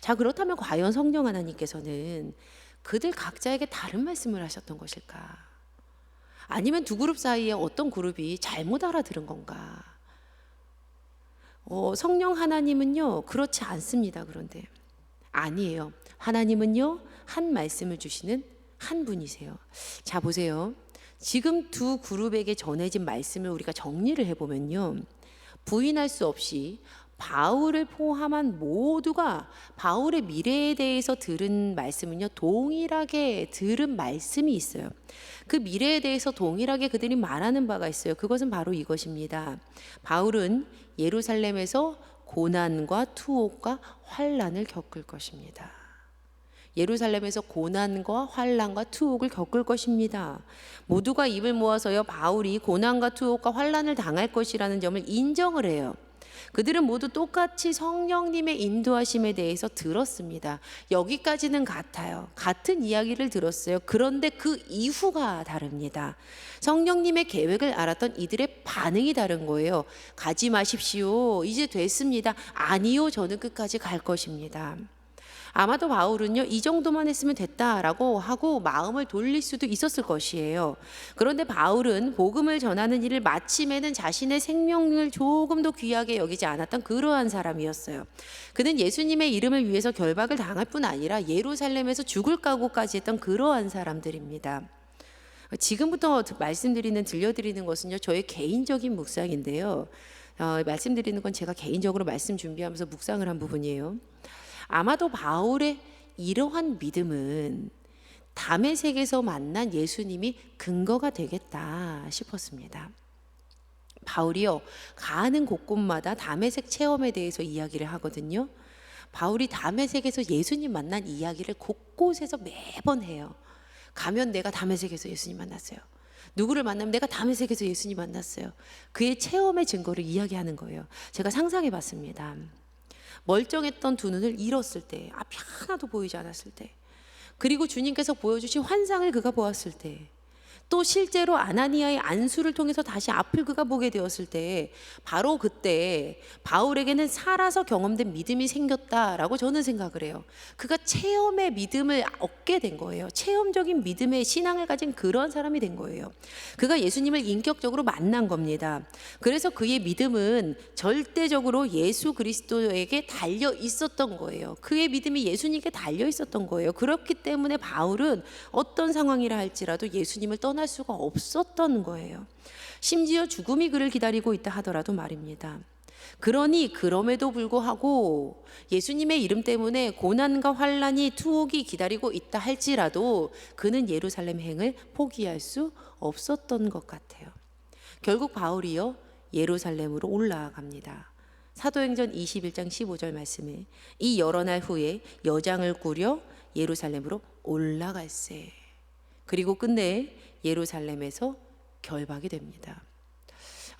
자, 그렇다면 과연 성령 하나님께서는 그들 각자에게 다른 말씀을 하셨던 것일까? 아니면 두 그룹 사이에 어떤 그룹이 잘못 알아들은 건가? 성령 하나님은요, 그렇지 않습니다. 그런데 아니에요. 하나님은요, 한 말씀을 주시는 한 분이세요. 자, 보세요. 지금 두 그룹에게 전해진 말씀을 우리가 정리를 해보면요, 부인할 수 없이 바울을 포함한 모두가 바울의 미래에 대해서 들은 말씀은요, 동일하게 들은 말씀이 있어요. 그 미래에 대해서 동일하게 그들이 말하는 바가 있어요. 그것은 바로 이것입니다. 바울은 예루살렘에서 고난과 투옥과 환난을 겪을 것입니다. 예루살렘에서 고난과 환난과 투옥을 겪을 것입니다. 모두가 입을 모아서요, 바울이 고난과 투옥과 환난을 당할 것이라는 점을 인정을 해요. 그들은 모두 똑같이 성령님의 인도하심에 대해서 들었습니다. 여기까지는 같아요. 같은 이야기를 들었어요. 그런데 그 이후가 다릅니다. 성령님의 계획을 알았던 이들의 반응이 다른 거예요. 가지 마십시오. 이제 됐습니다. 아니요, 저는 끝까지 갈 것입니다. 아마도 바울은요, 이 정도만 했으면 됐다라고 하고 마음을 돌릴 수도 있었을 것이에요. 그런데 바울은 복음을 전하는 일을 마침에는 자신의 생명을 조금도 귀하게 여기지 않았던 그러한 사람이었어요. 그는 예수님의 이름을 위해서 결박을 당할 뿐 아니라 예루살렘에서 죽을 각오까지 했던 그러한 사람들입니다. 지금부터 들려드리는 것은요, 저의 개인적인 묵상인데요. 말씀드리는 건 제가 개인적으로 말씀 준비하면서 묵상을 한 부분이에요. 아마도 바울의 이러한 믿음은 다메섹에서 만난 예수님이 근거가 되겠다 싶었습니다. 바울이요, 가는 곳곳마다 다메섹 체험에 대해서 이야기를 하거든요. 바울이 다메섹에서 예수님 만난 이야기를 곳곳에서 매번 해요. 가면 내가 다메섹에서 예수님 만났어요. 누구를 만나면 내가 다메섹에서 예수님 만났어요. 그의 체험의 증거를 이야기하는 거예요. 제가 상상해 봤습니다. 멀쩡했던 두 눈을 잃었을 때, 앞이 하나도 보이지 않았을 때, 그리고 주님께서 보여주신 환상을 그가 보았을 때, 또 실제로 아나니아의 안수를 통해서 다시 앞을 그가 보게 되었을 때, 바로 그때 바울에게는 살아서 경험된 믿음이 생겼다라고 저는 생각을 해요. 그가 체험의 믿음을 얻게 된 거예요. 체험적인 믿음의 신앙을 가진 그런 사람이 된 거예요. 그가 예수님을 인격적으로 만난 겁니다. 그래서 그의 믿음은 절대적으로 예수 그리스도에게 달려 있었던 거예요. 그의 믿음이 예수님께 달려 있었던 거예요. 그렇기 때문에 바울은 어떤 상황이라 할지라도 예수님을 떠날 수가 없었던 거예요. 심지어 죽음이 그를 기다리고 있다 하더라도 말입니다. 그러니 그럼에도 불구하고 예수님의 이름 때문에 고난과 환난이 투옥이 기다리고 있다 할지라도 그는 예루살렘 행을 포기할 수 없었던 것 같아요. 결국 바울이요, 예루살렘으로 올라갑니다. 사도행전 21장 15절 말씀에 이 여러 날 후에 여장을 꾸려 예루살렘으로 올라갈세. 그리고 끝내 예루살렘에서 결박이 됩니다.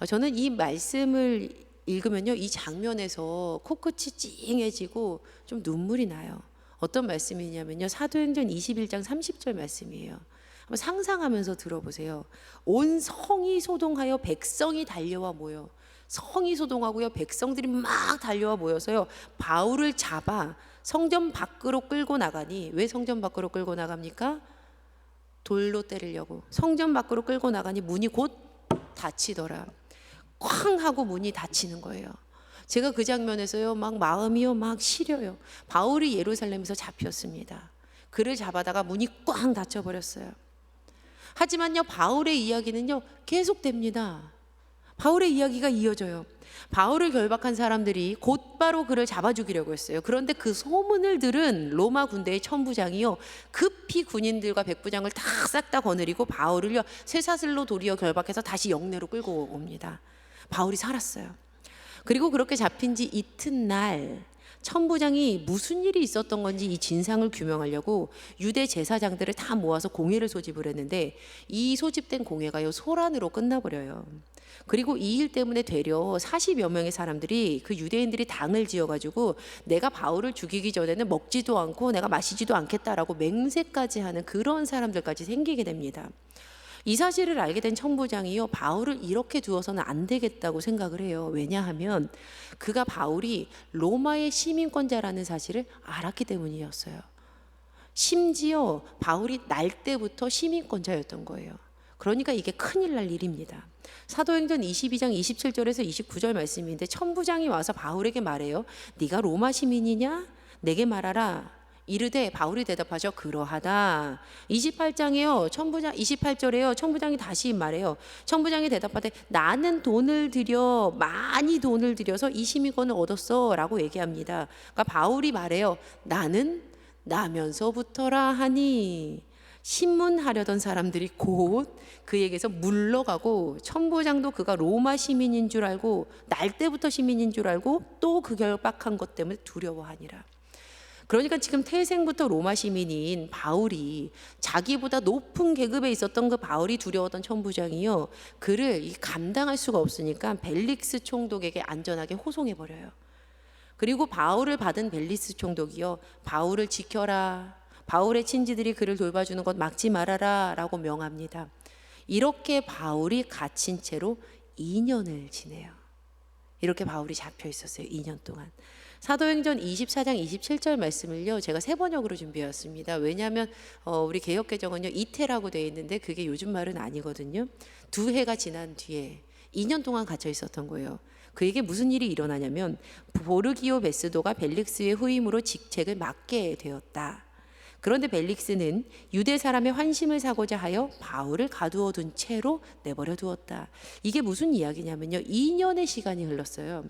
저는 이 말씀을 읽으면요, 이 장면에서 코끝이 찡해지고 좀 눈물이 나요. 어떤 말씀이냐면요, 사도행전 21장 30절 말씀이에요. 한번 상상하면서 들어보세요. 온 성이 소동하여 백성이 달려와 모여, 성이 소동하고요, 백성들이 막 달려와 모여서요, 바울을 잡아 성전 밖으로 끌고 나가니, 왜 성전 밖으로 끌고 나갑니까? 돌로 때리려고. 성전 밖으로 끌고 나가니 문이 곧 닫히더라. 쾅 하고 문이 닫히는 거예요. 제가 그 장면에서요, 막 마음이요, 막 시려요. 바울이 예루살렘에서 잡혔습니다. 그를 잡아다가 문이 꽝 닫혀버렸어요. 하지만요, 바울의 이야기는요, 계속됩니다. 바울의 이야기가 이어져요. 바울을 결박한 사람들이 곧바로 그를 잡아 죽이려고 했어요. 그런데 그 소문을 들은 로마 군대의 천부장이요, 급히 군인들과 백부장을 다 싹 다 거느리고 바울을요, 쇠사슬로 도리어 결박해서 다시 영내로 끌고 옵니다. 바울이 살았어요. 그리고 그렇게 잡힌 지 이튿날 천부장이 무슨 일이 있었던 건지 이 진상을 규명하려고 유대 제사장들을 다 모아서 공회를 소집을 했는데, 이 소집된 공회가요, 소란으로 끝나버려요. 그리고 이 일 때문에 되려 40여 명의 사람들이, 그 유대인들이 당을 지어가지고 내가 바울을 죽이기 전에는 먹지도 않고 내가 마시지도 않겠다라고 맹세까지 하는 그런 사람들까지 생기게 됩니다. 이 사실을 알게 된 천부장이요, 바울을 이렇게 두어서는 안 되겠다고 생각을 해요. 왜냐하면 그가 바울이 로마의 시민권자라는 사실을 알았기 때문이었어요. 심지어 바울이 날 때부터 시민권자였던 거예요. 그러니까 이게 큰일 날 일입니다. 사도행전 22장 27절에서 29절 말씀인데, 천부장이 와서 바울에게 말해요. 네가 로마 시민이냐? 내게 말하라. 이르되 바울이 대답하죠. 그러하다. 28절에요. 천부장이 다시 말해요. 천부장이 대답하되 나는 많이 돈을 들여서 이 시민권을 얻었어 라고 얘기합니다. 그러니까 바울이 말해요. 나는 나면서부터라 하니, 신문하려던 사람들이 곧 그에게서 물러가고, 천부장도 그가 로마 시민인 줄 알고, 날 때부터 시민인 줄 알고, 또 그 결박한 것 때문에 두려워하니라. 그러니까 지금 태생부터 로마 시민인 바울이, 자기보다 높은 계급에 있었던 그 바울이 두려웠던 천부장이요, 그를 감당할 수가 없으니까 벨릭스 총독에게 안전하게 호송해버려요. 그리고 바울을 받은 벨릭스 총독이요, 바울을 지켜라, 바울의 친지들이 그를 돌봐주는 것 막지 말아라 라고 명합니다. 이렇게 바울이 갇힌 채로 2년을 지내요. 이렇게 바울이 잡혀 있었어요. 2년 동안. 사도행전 24장 27절 말씀을요, 제가 세 번역으로 준비해왔습니다. 왜냐하면 우리 개역개정은요 이태라고 되어 있는데 그게 요즘 말은 아니거든요. 2해가 지난 뒤에 2년 동안 갇혀 있었던 거예요. 그에게 무슨 일이 일어나냐면 보르기오 베스도가 벨릭스의 후임으로 직책을 맡게 되었다. 그런데 벨릭스는 유대 사람의 환심을 사고자 하여 바울을 가두어 둔 채로 내버려 두었다. 이게 무슨 이야기냐면요, 2년의 시간이 흘렀어요.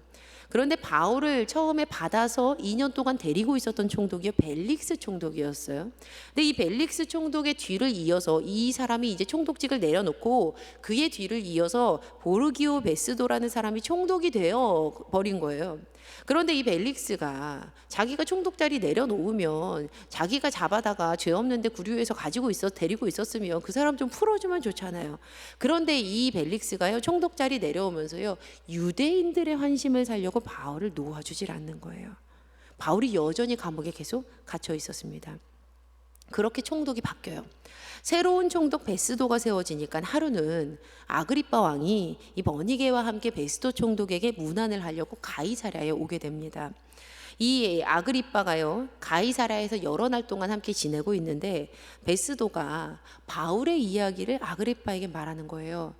그런데 바울을 처음에 받아서 2년 동안 데리고 있었던 총독이요, 벨릭스 총독이었어요. 근데 이 벨릭스 총독의 뒤를 이어서 이 사람이 이제 총독직을 내려놓고 그의 뒤를 이어서 보르기오 베스도라는 사람이 총독이 되어 버린 거예요. 그런데 이 벨릭스가 자기가 총독 자리 내려놓으면 자기가 잡아다가 죄 없는데 구류해서 데리고 있었으면 그 사람 좀 풀어주면 좋잖아요. 그런데 이 벨릭스가요, 총독 자리 내려오면서요, 유대인들의 환심을 살려고 바울을 놓아주질 않는 거예요. 바울이 여전히 감옥에 계속 갇혀 있었습니다. 그렇게 총독이 바뀌어요. 새로운 총독 베스도가 세워지니까 하루는 아그리빠 왕이 이 버니게와 함께 베스도 총독에게 문안을 하려고 가이사랴에 오게 됩니다. 이 아그리빠가요, 가이사랴에서 여러 날 동안 함께 지내고 있는데 베스도가 바울의 이야기를 아그리빠에게 말하는 거예요.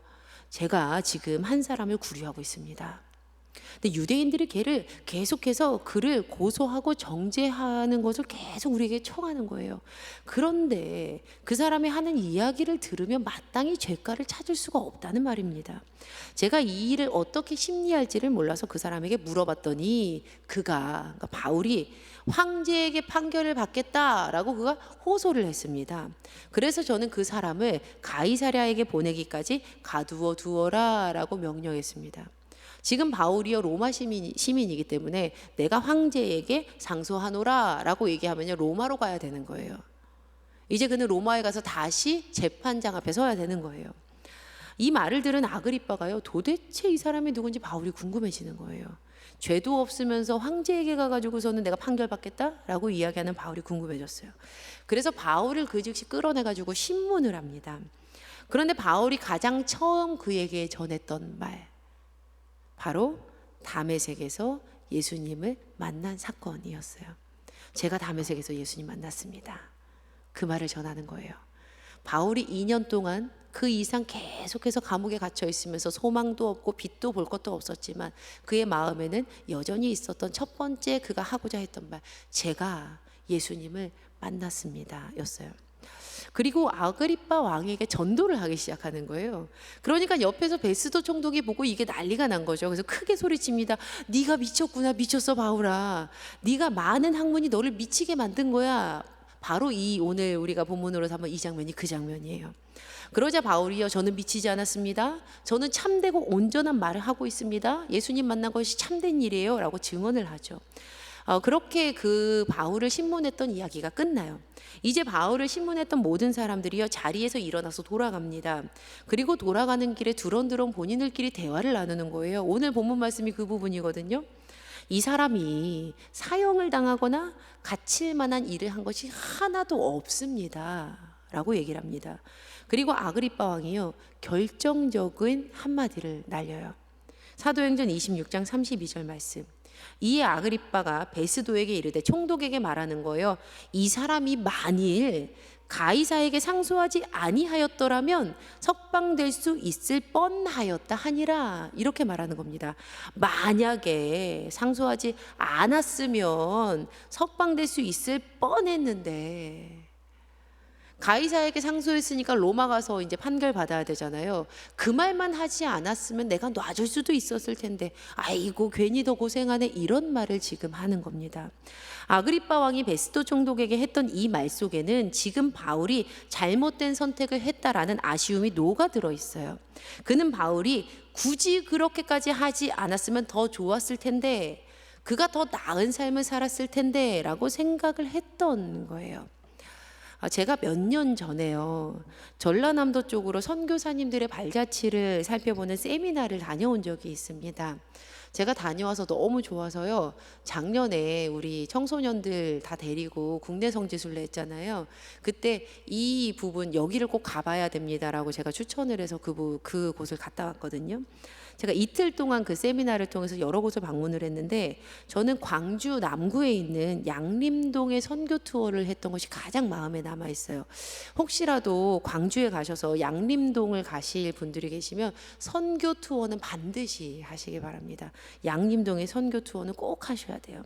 제가 지금 한 사람을 구류하고 있습니다. 근데 유대인들이 걔를 계속해서 그를 고소하고 정죄하는 것을 계속 우리에게 청하는 거예요. 그런데 그 사람이 하는 이야기를 들으면 마땅히 죄가를 찾을 수가 없다는 말입니다. 제가 이 일을 어떻게 심리할지를 몰라서 그 사람에게 물어봤더니 그러니까 바울이 황제에게 판결을 받겠다라고 그가 호소를 했습니다. 그래서 저는 그 사람을 가이사랴에게 보내기까지 가두어 두어라라고 명령했습니다. 지금 바울이요 로마 시민이기 때문에 내가 황제에게 상소하노라라고 얘기하면요 로마로 가야 되는 거예요. 이제 그는 로마에 가서 다시 재판장 앞에 서야 되는 거예요. 이 말을 들은 아그리빠가요, 도대체 이 사람이 누군지 바울이 궁금해지는 거예요. 죄도 없으면서 황제에게 가가지고서는 내가 판결받겠다라고 이야기하는 바울이 궁금해졌어요. 그래서 바울을 그 즉시 끌어내가지고 신문을 합니다. 그런데 바울이 가장 처음 그에게 전했던 말, 바로 다메섹에서 예수님을 만난 사건이었어요. 제가 다메섹에서 예수님 만났습니다. 그 말을 전하는 거예요. 바울이 2년 동안 그 이상 계속해서 감옥에 갇혀 있으면서 소망도 없고 빛도 볼 것도 없었지만 그의 마음에는 여전히 있었던 첫 번째 그가 하고자 했던 말, 제가 예수님을 만났습니다 였어요. 그리고 아그리빠 왕에게 전도를 하기 시작하는 거예요. 그러니까 옆에서 베스도 총독이 보고 이게 난리가 난 거죠. 그래서 크게 소리칩니다. 네가 미쳤구나. 미쳤어 바울아. 네가 많은 학문이 너를 미치게 만든 거야. 바로 이 오늘 우리가 본문으로 삼은 이 장면이 그 장면이에요. 그러자 바울이요, 저는 미치지 않았습니다. 저는 참되고 온전한 말을 하고 있습니다. 예수님 만난 것이 참된 일이에요 라고 증언을 하죠. 그렇게 그 바울을 신문했던 이야기가 끝나요. 이제 바울을 신문했던 모든 사람들이요 자리에서 일어나서 돌아갑니다. 그리고 돌아가는 길에 두런두런 본인들끼리 대화를 나누는 거예요. 오늘 본문 말씀이 그 부분이거든요. 이 사람이 사형을 당하거나 갇힐 만한 일을 한 것이 하나도 없습니다 라고 얘기를 합니다. 그리고 아그리빠 왕이요 결정적인 한마디를 날려요. 사도행전 26장 32절 말씀. 이에 아그리빠가 베스도에게 이르되, 총독에게 말하는 거예요. 이 사람이 만일 가이사에게 상소하지 아니하였더라면 석방될 수 있을 뻔하였다 하니라, 이렇게 말하는 겁니다. 만약에 상소하지 않았으면 석방될 수 있을 뻔했는데 가이사에게 상소했으니까 로마 가서 이제 판결 받아야 되잖아요. 그 말만 하지 않았으면 내가 놔줄 수도 있었을 텐데 아이고 괜히 더 고생하네, 이런 말을 지금 하는 겁니다. 아그리빠 왕이 베스도 총독에게 했던 이 말 속에는 지금 바울이 잘못된 선택을 했다라는 아쉬움이 녹아들어 있어요. 그는 바울이 굳이 그렇게까지 하지 않았으면 더 좋았을 텐데, 그가 더 나은 삶을 살았을 텐데 라고 생각을 했던 거예요. 제가 몇 년 전에요 전라남도 쪽으로 선교사님들의 발자취를 살펴보는 세미나를 다녀온 적이 있습니다. 제가 다녀와서 너무 좋아서요, 작년에 우리 청소년들 다 데리고 국내 성지순례 했잖아요. 그때 이 부분 여기를 꼭 가봐야 됩니다라고 제가 추천을 해서 그 곳을 갔다 왔거든요. 제가 이틀 동안 그 세미나를 통해서 여러 곳을 방문을 했는데 저는 광주 남구에 있는 양림동의 선교 투어를 했던 것이 가장 마음에 남아 있어요. 혹시라도 광주에 가셔서 양림동을 가실 분들이 계시면 선교 투어는 반드시 하시기 바랍니다. 양림동의 선교 투어는 꼭 하셔야 돼요.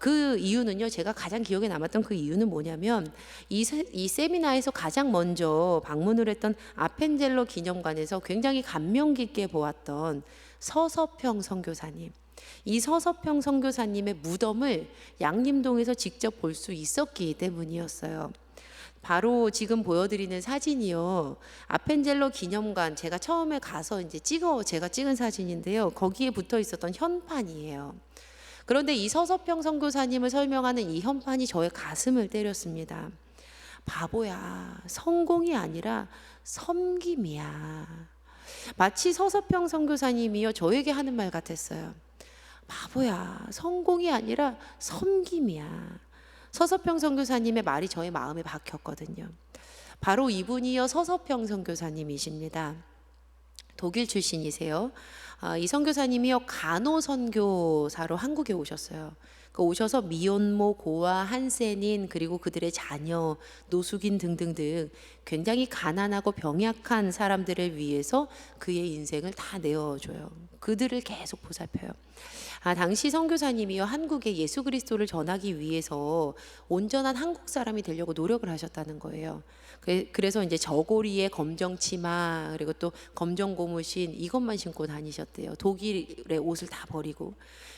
그 이유는요, 제가 가장 기억에 남았던 그 이유는 뭐냐면 이 세미나에서 가장 먼저 방문을 했던 아펜젤로 기념관에서 굉장히 감명 깊게 보았던 서서평 선교사님, 이 서서평 선교사님의 무덤을 양림동에서 직접 볼 수 있었기 때문이었어요. 바로 지금 보여드리는 사진이요, 아펜젤로 기념관 제가 처음에 가서 이제 제가 찍은 사진인데요, 거기에 붙어 있었던 현판이에요. 그런데 이 서서평 선교사님을 설명하는 이 현판이 저의 가슴을 때렸습니다. 바보야, 성공이 아니라 섬김이야. 마치 서서평 선교사님이요, 저에게 하는 말 같았어요. 바보야, 성공이 아니라 섬김이야. 서서평 선교사님의 말이 저의 마음에 박혔거든요. 바로 이분이요, 서서평 선교사님이십니다. 독일 출신이세요. 이 선교사님이요, 간호선교사로 한국에 오셨어요. 오셔서 미혼모, 고아, 한센인, 그리고 그들의 자녀, 노숙인 등등등 굉장히 가난하고 병약한 사람들을 위해서 그의 인생을 다 내어줘요. 그들을 계속 보살펴요. 당시 선교사님이요, 한국에 예수 그리스도를 전하기 위해서 온전한 한국 사람이 되려고 노력을 하셨다는 거예요. 그래서 이제 저고리에 검정 치마, 그리고 또 검정 고무신, 이것만 신고 다니셨대요. 독일의 옷을 다 버리고.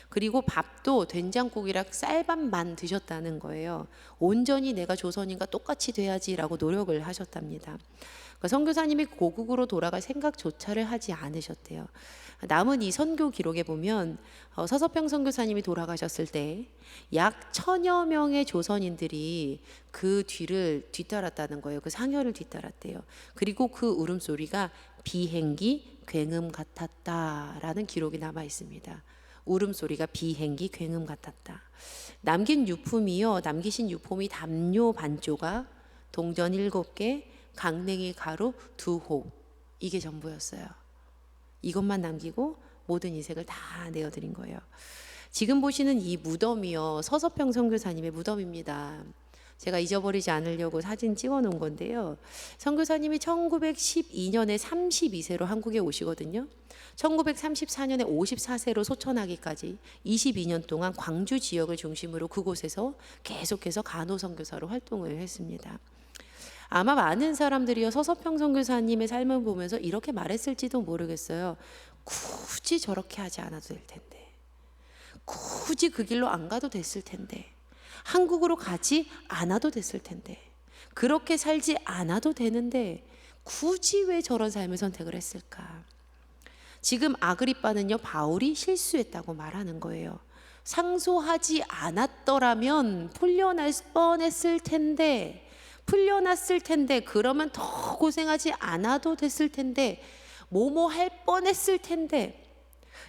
그리고 밥도 된장국이랑 쌀밥만 드셨다는 거예요. 온전히 내가 조선인과 똑같이 돼야지라고 노력을 하셨답니다. 선교사님이 고국으로 돌아갈 생각조차를 하지 않으셨대요. 남은 이 선교 기록에 보면 서서평 선교사님이 돌아가셨을 때 약 1000여 명의 조선인들이 그 뒤를 뒤따랐다는 거예요. 그 상여를 뒤따랐대요. 그리고 그 울음소리가 비행기 굉음 같았다라는 기록이 남아 있습니다. 울음소리가 비행기 굉음 같았다. 남기신 유품이 담요 반조각, 동전 7개, 강냉이 가루 2홉, 이게 전부였어요. 이것만 남기고 모든 인생을 다 내어드린 거예요. 지금 보시는 이 무덤이요, 서서평 선교사님의 무덤입니다. 제가 잊어버리지 않으려고 사진 찍어 놓은 건데요, 선교사님이 1912년에 32세로 한국에 오시거든요. 1934년에 54세로 소천하기까지 22년 동안 광주 지역을 중심으로 그곳에서 계속해서 간호선교사로 활동을 했습니다. 아마 많은 사람들이요, 서서평 선교사님의 삶을 보면서 이렇게 말했을지도 모르겠어요. 굳이 저렇게 하지 않아도 될 텐데, 굳이 그 길로 안 가도 됐을 텐데, 한국으로 가지 않아도 됐을 텐데, 그렇게 살지 않아도 되는데 굳이 왜 저런 삶을 선택을 했을까? 지금 아그리빠는요, 바울이 실수했다고 말하는 거예요. 상소하지 않았더라면 풀려날 뻔했을 텐데, 풀려났을 텐데, 그러면 더 고생하지 않아도 됐을 텐데, 뭐뭐 할 뻔했을 텐데.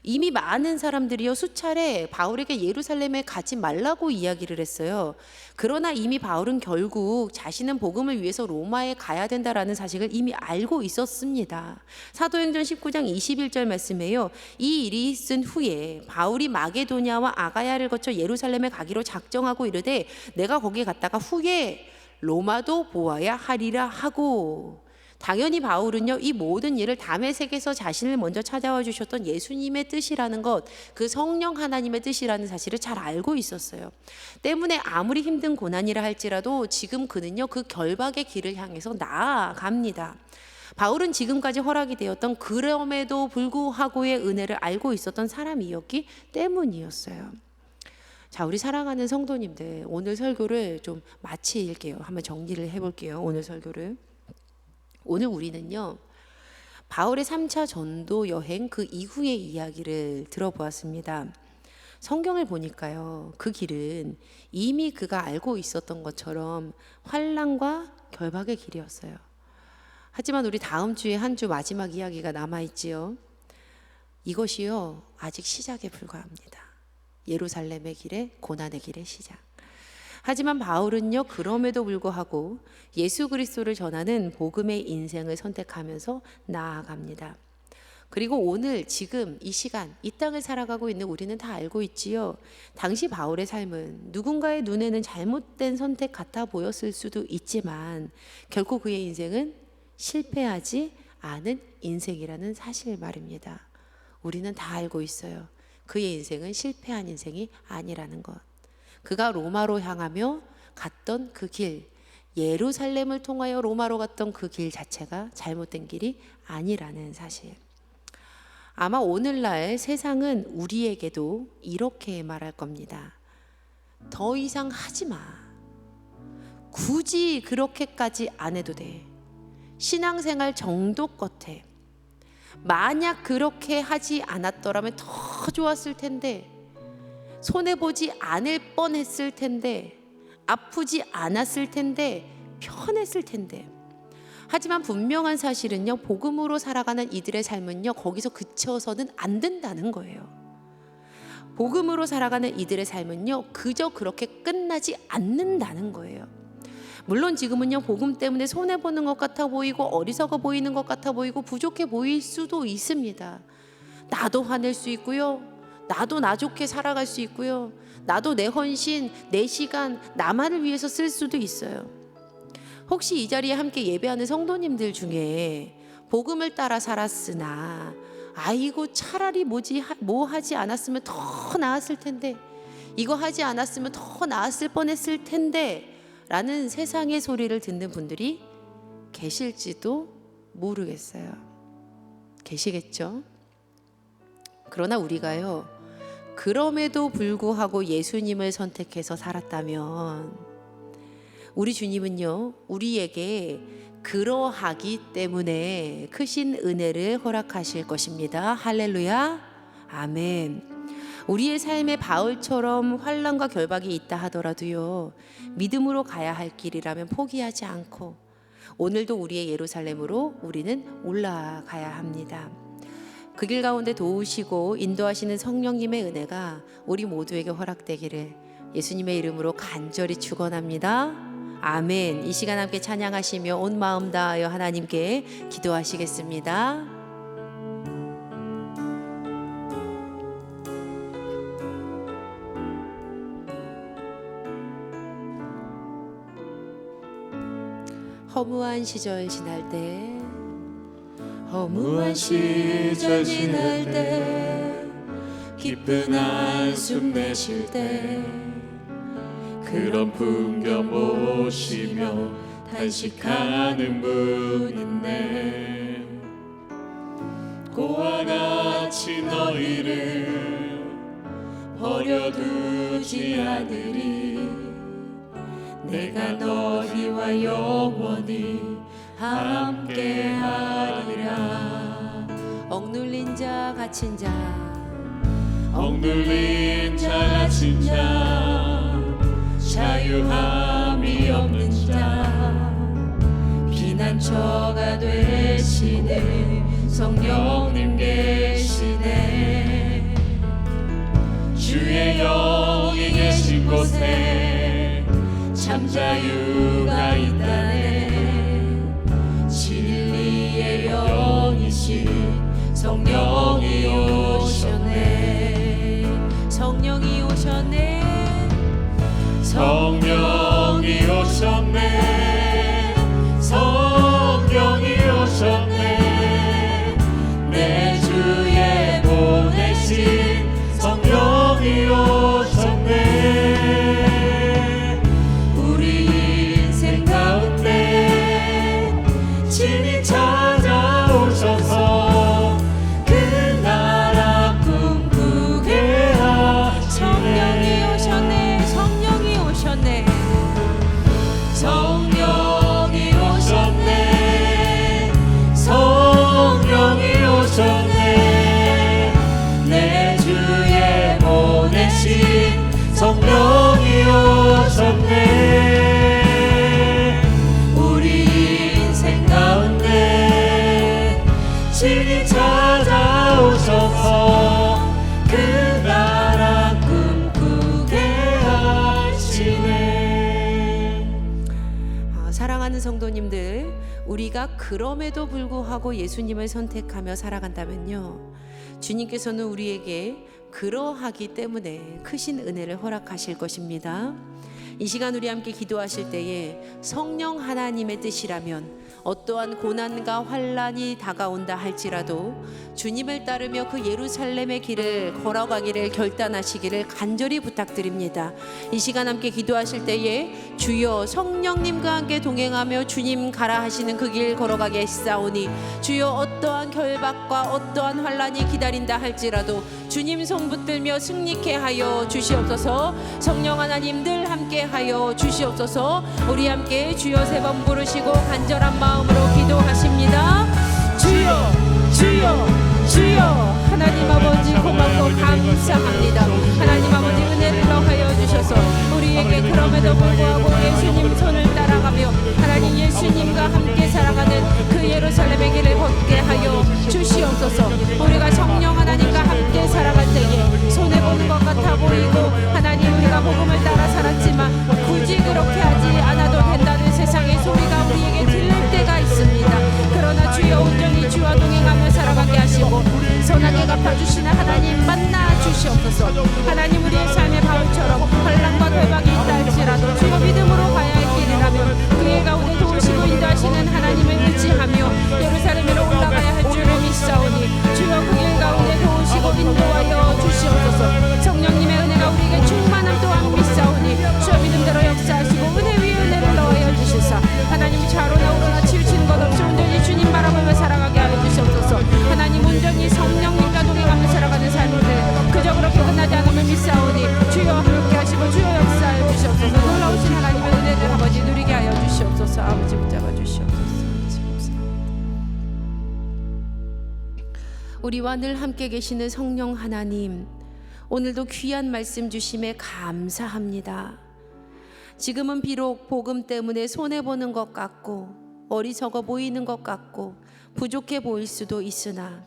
이미 많은 사람들이요, 수차례 바울에게 예루살렘에 가지 말라고 이야기를 했어요. 그러나 이미 바울은 결국 자신은 복음을 위해서 로마에 가야 된다라는 사실을 이미 알고 있었습니다. 사도행전 19장 21절 말씀에요, 이 일이 있은 후에 바울이 마게도냐와 아가야를 거쳐 예루살렘에 가기로 작정하고 이르되 내가 거기에 갔다가 후에 로마도 보아야 하리라 하고. 당연히 바울은요, 이 모든 일을 다메섹에서 자신을 먼저 찾아와 주셨던 예수님의 뜻이라는 것, 그 성령 하나님의 뜻이라는 사실을 잘 알고 있었어요. 때문에 아무리 힘든 고난이라 할지라도 지금 그는요, 그 결박의 길을 향해서 나아갑니다. 바울은 지금까지 허락이 되었던 그럼에도 불구하고의 은혜를 알고 있었던 사람이었기 때문이었어요. 자, 우리 사랑하는 성도님들, 오늘 설교를 좀 마칠게요. 한번 정리를 해볼게요. 오늘 설교를. 오늘 우리는요, 바울의 3차 전도 여행 그 이후의 이야기를 들어보았습니다. 성경을 보니까요, 그 길은 이미 그가 알고 있었던 것처럼 환난과 결박의 길이었어요. 하지만 우리 다음 주에 한 주 마지막 이야기가 남아있지요. 이것이요, 아직 시작에 불과합니다. 예루살렘의 길에, 고난의 길의 시작. 하지만 바울은요, 그럼에도 불구하고 예수 그리스도를 전하는 복음의 인생을 선택하면서 나아갑니다. 그리고 오늘 지금 이 시간 이 땅을 살아가고 있는 우리는 다 알고 있지요. 당시 바울의 삶은 누군가의 눈에는 잘못된 선택 같아 보였을 수도 있지만 결코 그의 인생은 실패하지 않은 인생이라는 사실 말입니다. 우리는 다 알고 있어요. 그의 인생은 실패한 인생이 아니라는 것. 그가 로마로 향하며 갔던 그 길, 예루살렘을 통하여 로마로 갔던 그 길 자체가 잘못된 길이 아니라는 사실. 아마 오늘날 세상은 우리에게도 이렇게 말할 겁니다. 더 이상 하지 마. 굳이 그렇게까지 안 해도 돼. 신앙생활 정도 끝에. 만약 그렇게 하지 않았더라면 더 좋았을 텐데, 손해보지 않을 뻔했을 텐데, 아프지 않았을 텐데, 편했을 텐데. 하지만 분명한 사실은요, 복음으로 살아가는 이들의 삶은요, 거기서 그쳐서는 안 된다는 거예요. 복음으로 살아가는 이들의 삶은요, 그저 그렇게 끝나지 않는다는 거예요. 물론 지금은요, 복음 때문에 손해보는 것 같아 보이고 어리석어 보이는 것 같아 보이고 부족해 보일 수도 있습니다. 나도 화낼 수 있고요, 나도 나 좋게 살아갈 수 있고요, 나도 내 헌신, 내 시간, 나만을 위해서 쓸 수도 있어요. 혹시 이 자리에 함께 예배하는 성도님들 중에 복음을 따라 살았으나 아이고 차라리 뭐 하지 않았으면 더 나았을 텐데, 이거 하지 않았으면 더 나았을 뻔했을 텐데 라는 세상의 소리를 듣는 분들이 계실지도 모르겠어요. 계시겠죠? 그러나 우리가요, 그럼에도 불구하고 예수님을 선택해서 살았다면 우리 주님은요, 우리에게 그러하기 때문에 크신 은혜를 허락하실 것입니다. 할렐루야, 아멘. 우리의 삶에 바울처럼 환난과 결박이 있다 하더라도요, 믿음으로 가야 할 길이라면 포기하지 않고 오늘도 우리의 예루살렘으로 우리는 올라가야 합니다. 그 길 가운데 도우시고 인도하시는 성령님의 은혜가 우리 모두에게 허락되기를 예수님의 이름으로 간절히 축원합니다. 아멘. 이 시간 함께 찬양하시며 온 마음 다하여 하나님께 기도하시겠습니다. 허무한 시절 지날 때, 허무한 시절 지날 때, 깊은 한숨 내쉴 때, 그런 풍경 보시며 탄식하는 분 있네. 고와 같이 너희를 버려두지 않으리. 내가 너희와 영원히 함께하리라. 억눌린 자 갇힌 자, 억눌린 자 갇힌 자, 자유함이 없는 자, 피난처가 되시는 성령님 계시네. 주의 영이 계신 곳에 참 자유가 있다네. 진리의 영이신 성령이 오셨네. 성령이 오셨네. 성령이 오셨네. 성령이 오셨네. 내 주에 보내신 성령이 오셨네. 우리 인생 가운데 친히 찾아오셔서 그 나라 꿈꾸게 하시네. 성령이 오셨네. 성령이 오셨네. 사랑하는 성도님들, 우리가 그럼에도 불구하고 예수님을 선택하며 살아간다면요, 주님께서는 우리에게 그러하기 때문에 크신 은혜를 허락하실 것입니다. 이 시간 우리 함께 기도하실 때에 성령 하나님의 뜻이라면 어떠한 고난과 환란이 다가온다 할지라도 주님을 따르며 그 예루살렘의 길을 걸어가기를 결단하시기를 간절히 부탁드립니다. 이 시간 함께 기도하실 때에 주여 성령님과 함께 동행하며 주님 가라 하시는 그 길 걸어가게 했사오니 주여 어떠한 결박과 어떠한 환란이 기다린다 할지라도 주님 손 붙들며 승리케 하여 주시옵소서. 성령 하나님 늘 함께 하여 주시옵소서. 우리 함께 주여 세 번 부르시고 간절한 마음으로 기도하십니다. 주여 주여 주여. 하나님 아버지 고맙고 감사합니다. 하나님 아버지 은혜를 더하여 주셔서 우리에게 그럼에도 불구하고 예수님 손을 따라가며 하나님 예수님과 함께 살아가는 그 예루살렘의 길을 걷게 하여 주시옵소서. 우리가 성령 하나님과 함께 살아갈 때에 손해보는 것 같아 보이고 하나님 우리가 복음을 따라 살았지만 굳이 그렇게 하지 않아도 된다는 세상의 소리가 우리에게 들릴 때가 있습니다. 그러나 주여 온전히 주와 동행하며 살아가게 하시고 선하게 갚아주시는 하나님 만나 주시옵소서. 하나님 우리의 삶의 바울처럼 환난과 결박이 있다 할지라도 주여 믿음으로 가야 할 길이라면 그의 가운데 도우시고 인도하시는 하나님을 의지하며 예루살렘으로 올라가야 할 줄을 믿사오니 주여 그 길 가운데 도우시고 인도하여 주시옵소서. 성령님의 은혜가 우리에게 충만함 또한 믿사오니 주여 믿음대로 역사하시고 은혜 위에 은혜를 넣어여 주시사 하나님 좌로나 우로나 치우치는 것 없이 온전히 주님 바라보며 살아가게 하여 주시옵소서. 하나님 온전히 성령님과 동행하며 살아가는 삶을 그저 그렇게 끝나지 않음을 믿사오니 주여 함께 하시고 주여 역사하여 주시옵소서. 놀라우신 하나님의 은혜를 아버지 누리게 하여 주시옵소서. 아버지 붙잡아 주시옵소서. 우리와 늘 함께 계시는 성령 하나님, 오늘도 귀한 말씀 주심에 감사합니다. 지금은 비록 복음 때문에 손해보는 것 같고 어리석어 보이는 것 같고 부족해 보일 수도 있으나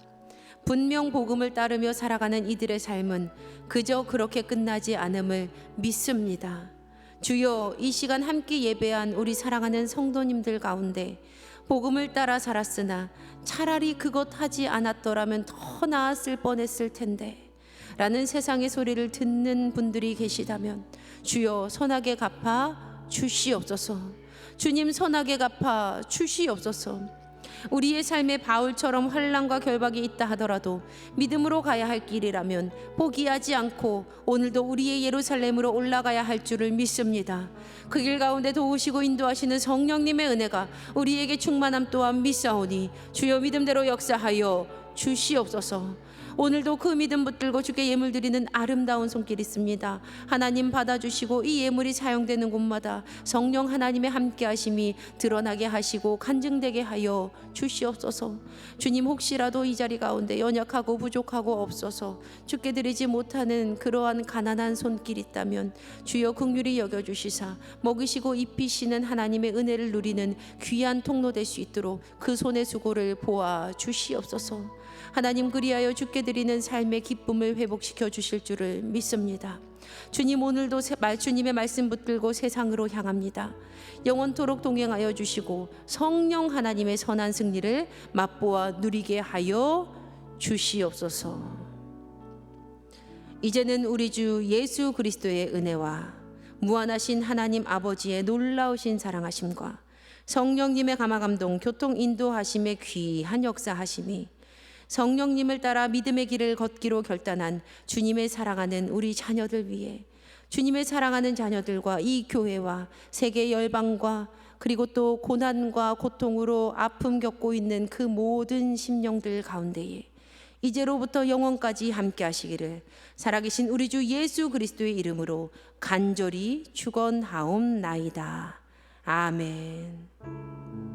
분명 복음을 따르며 살아가는 이들의 삶은 그저 그렇게 끝나지 않음을 믿습니다. 주여, 이 시간 함께 예배한 우리 사랑하는 성도님들 가운데 복음을 따라 살았으나 차라리 그것 하지 않았더라면 더 나았을 뻔했을 텐데 라는 세상의 소리를 듣는 분들이 계시다면 주여 선하게 갚아 주시옵소서. 주님 선하게 갚아 주시옵소서. 우리의 삶에 바울처럼 환난과 결박이 있다 하더라도 믿음으로 가야 할 길이라면 포기하지 않고 오늘도 우리의 예루살렘으로 올라가야 할 줄을 믿습니다. 그 길 가운데 도우시고 인도하시는 성령님의 은혜가 우리에게 충만함 또한 믿사오니 주여 믿음대로 역사하여 주시옵소서. 오늘도 그 믿음 붙들고 주께 예물 드리는 아름다운 손길 있습니다. 하나님 받아주시고 이 예물이 사용되는 곳마다 성령 하나님의 함께하심이 드러나게 하시고 간증되게 하여 주시옵소서. 주님, 혹시라도 이 자리 가운데 연약하고 부족하고 없어서 주께 드리지 못하는 그러한 가난한 손길 있다면 주여 긍휼히 여겨주시사 먹이시고 입히시는 하나님의 은혜를 누리는 귀한 통로 될 수 있도록 그 손의 수고를 보아 주시옵소서. 하나님, 그리하여 주께 드리는 삶의 기쁨을 회복시켜 주실 줄을 믿습니다. 주님, 오늘도 주님의 말씀 붙들고 세상으로 향합니다. 영원토록 동행하여 주시고 성령 하나님의 선한 승리를 맛보아 누리게 하여 주시옵소서. 이제는 우리 주 예수 그리스도의 은혜와 무한하신 하나님 아버지의 놀라우신 사랑하심과 성령님의 감화감동 교통 인도하심의 귀한 역사하심이 성령님을 따라 믿음의 길을 걷기로 결단한 주님의 사랑하는 우리 자녀들 위해 주님의 사랑하는 자녀들과 이 교회와 세계 열방과 그리고 또 고난과 고통으로 아픔 겪고 있는 그 모든 심령들 가운데에 이제로부터 영원까지 함께 하시기를 살아계신 우리 주 예수 그리스도의 이름으로 간절히 축원하옵나이다. 아멘.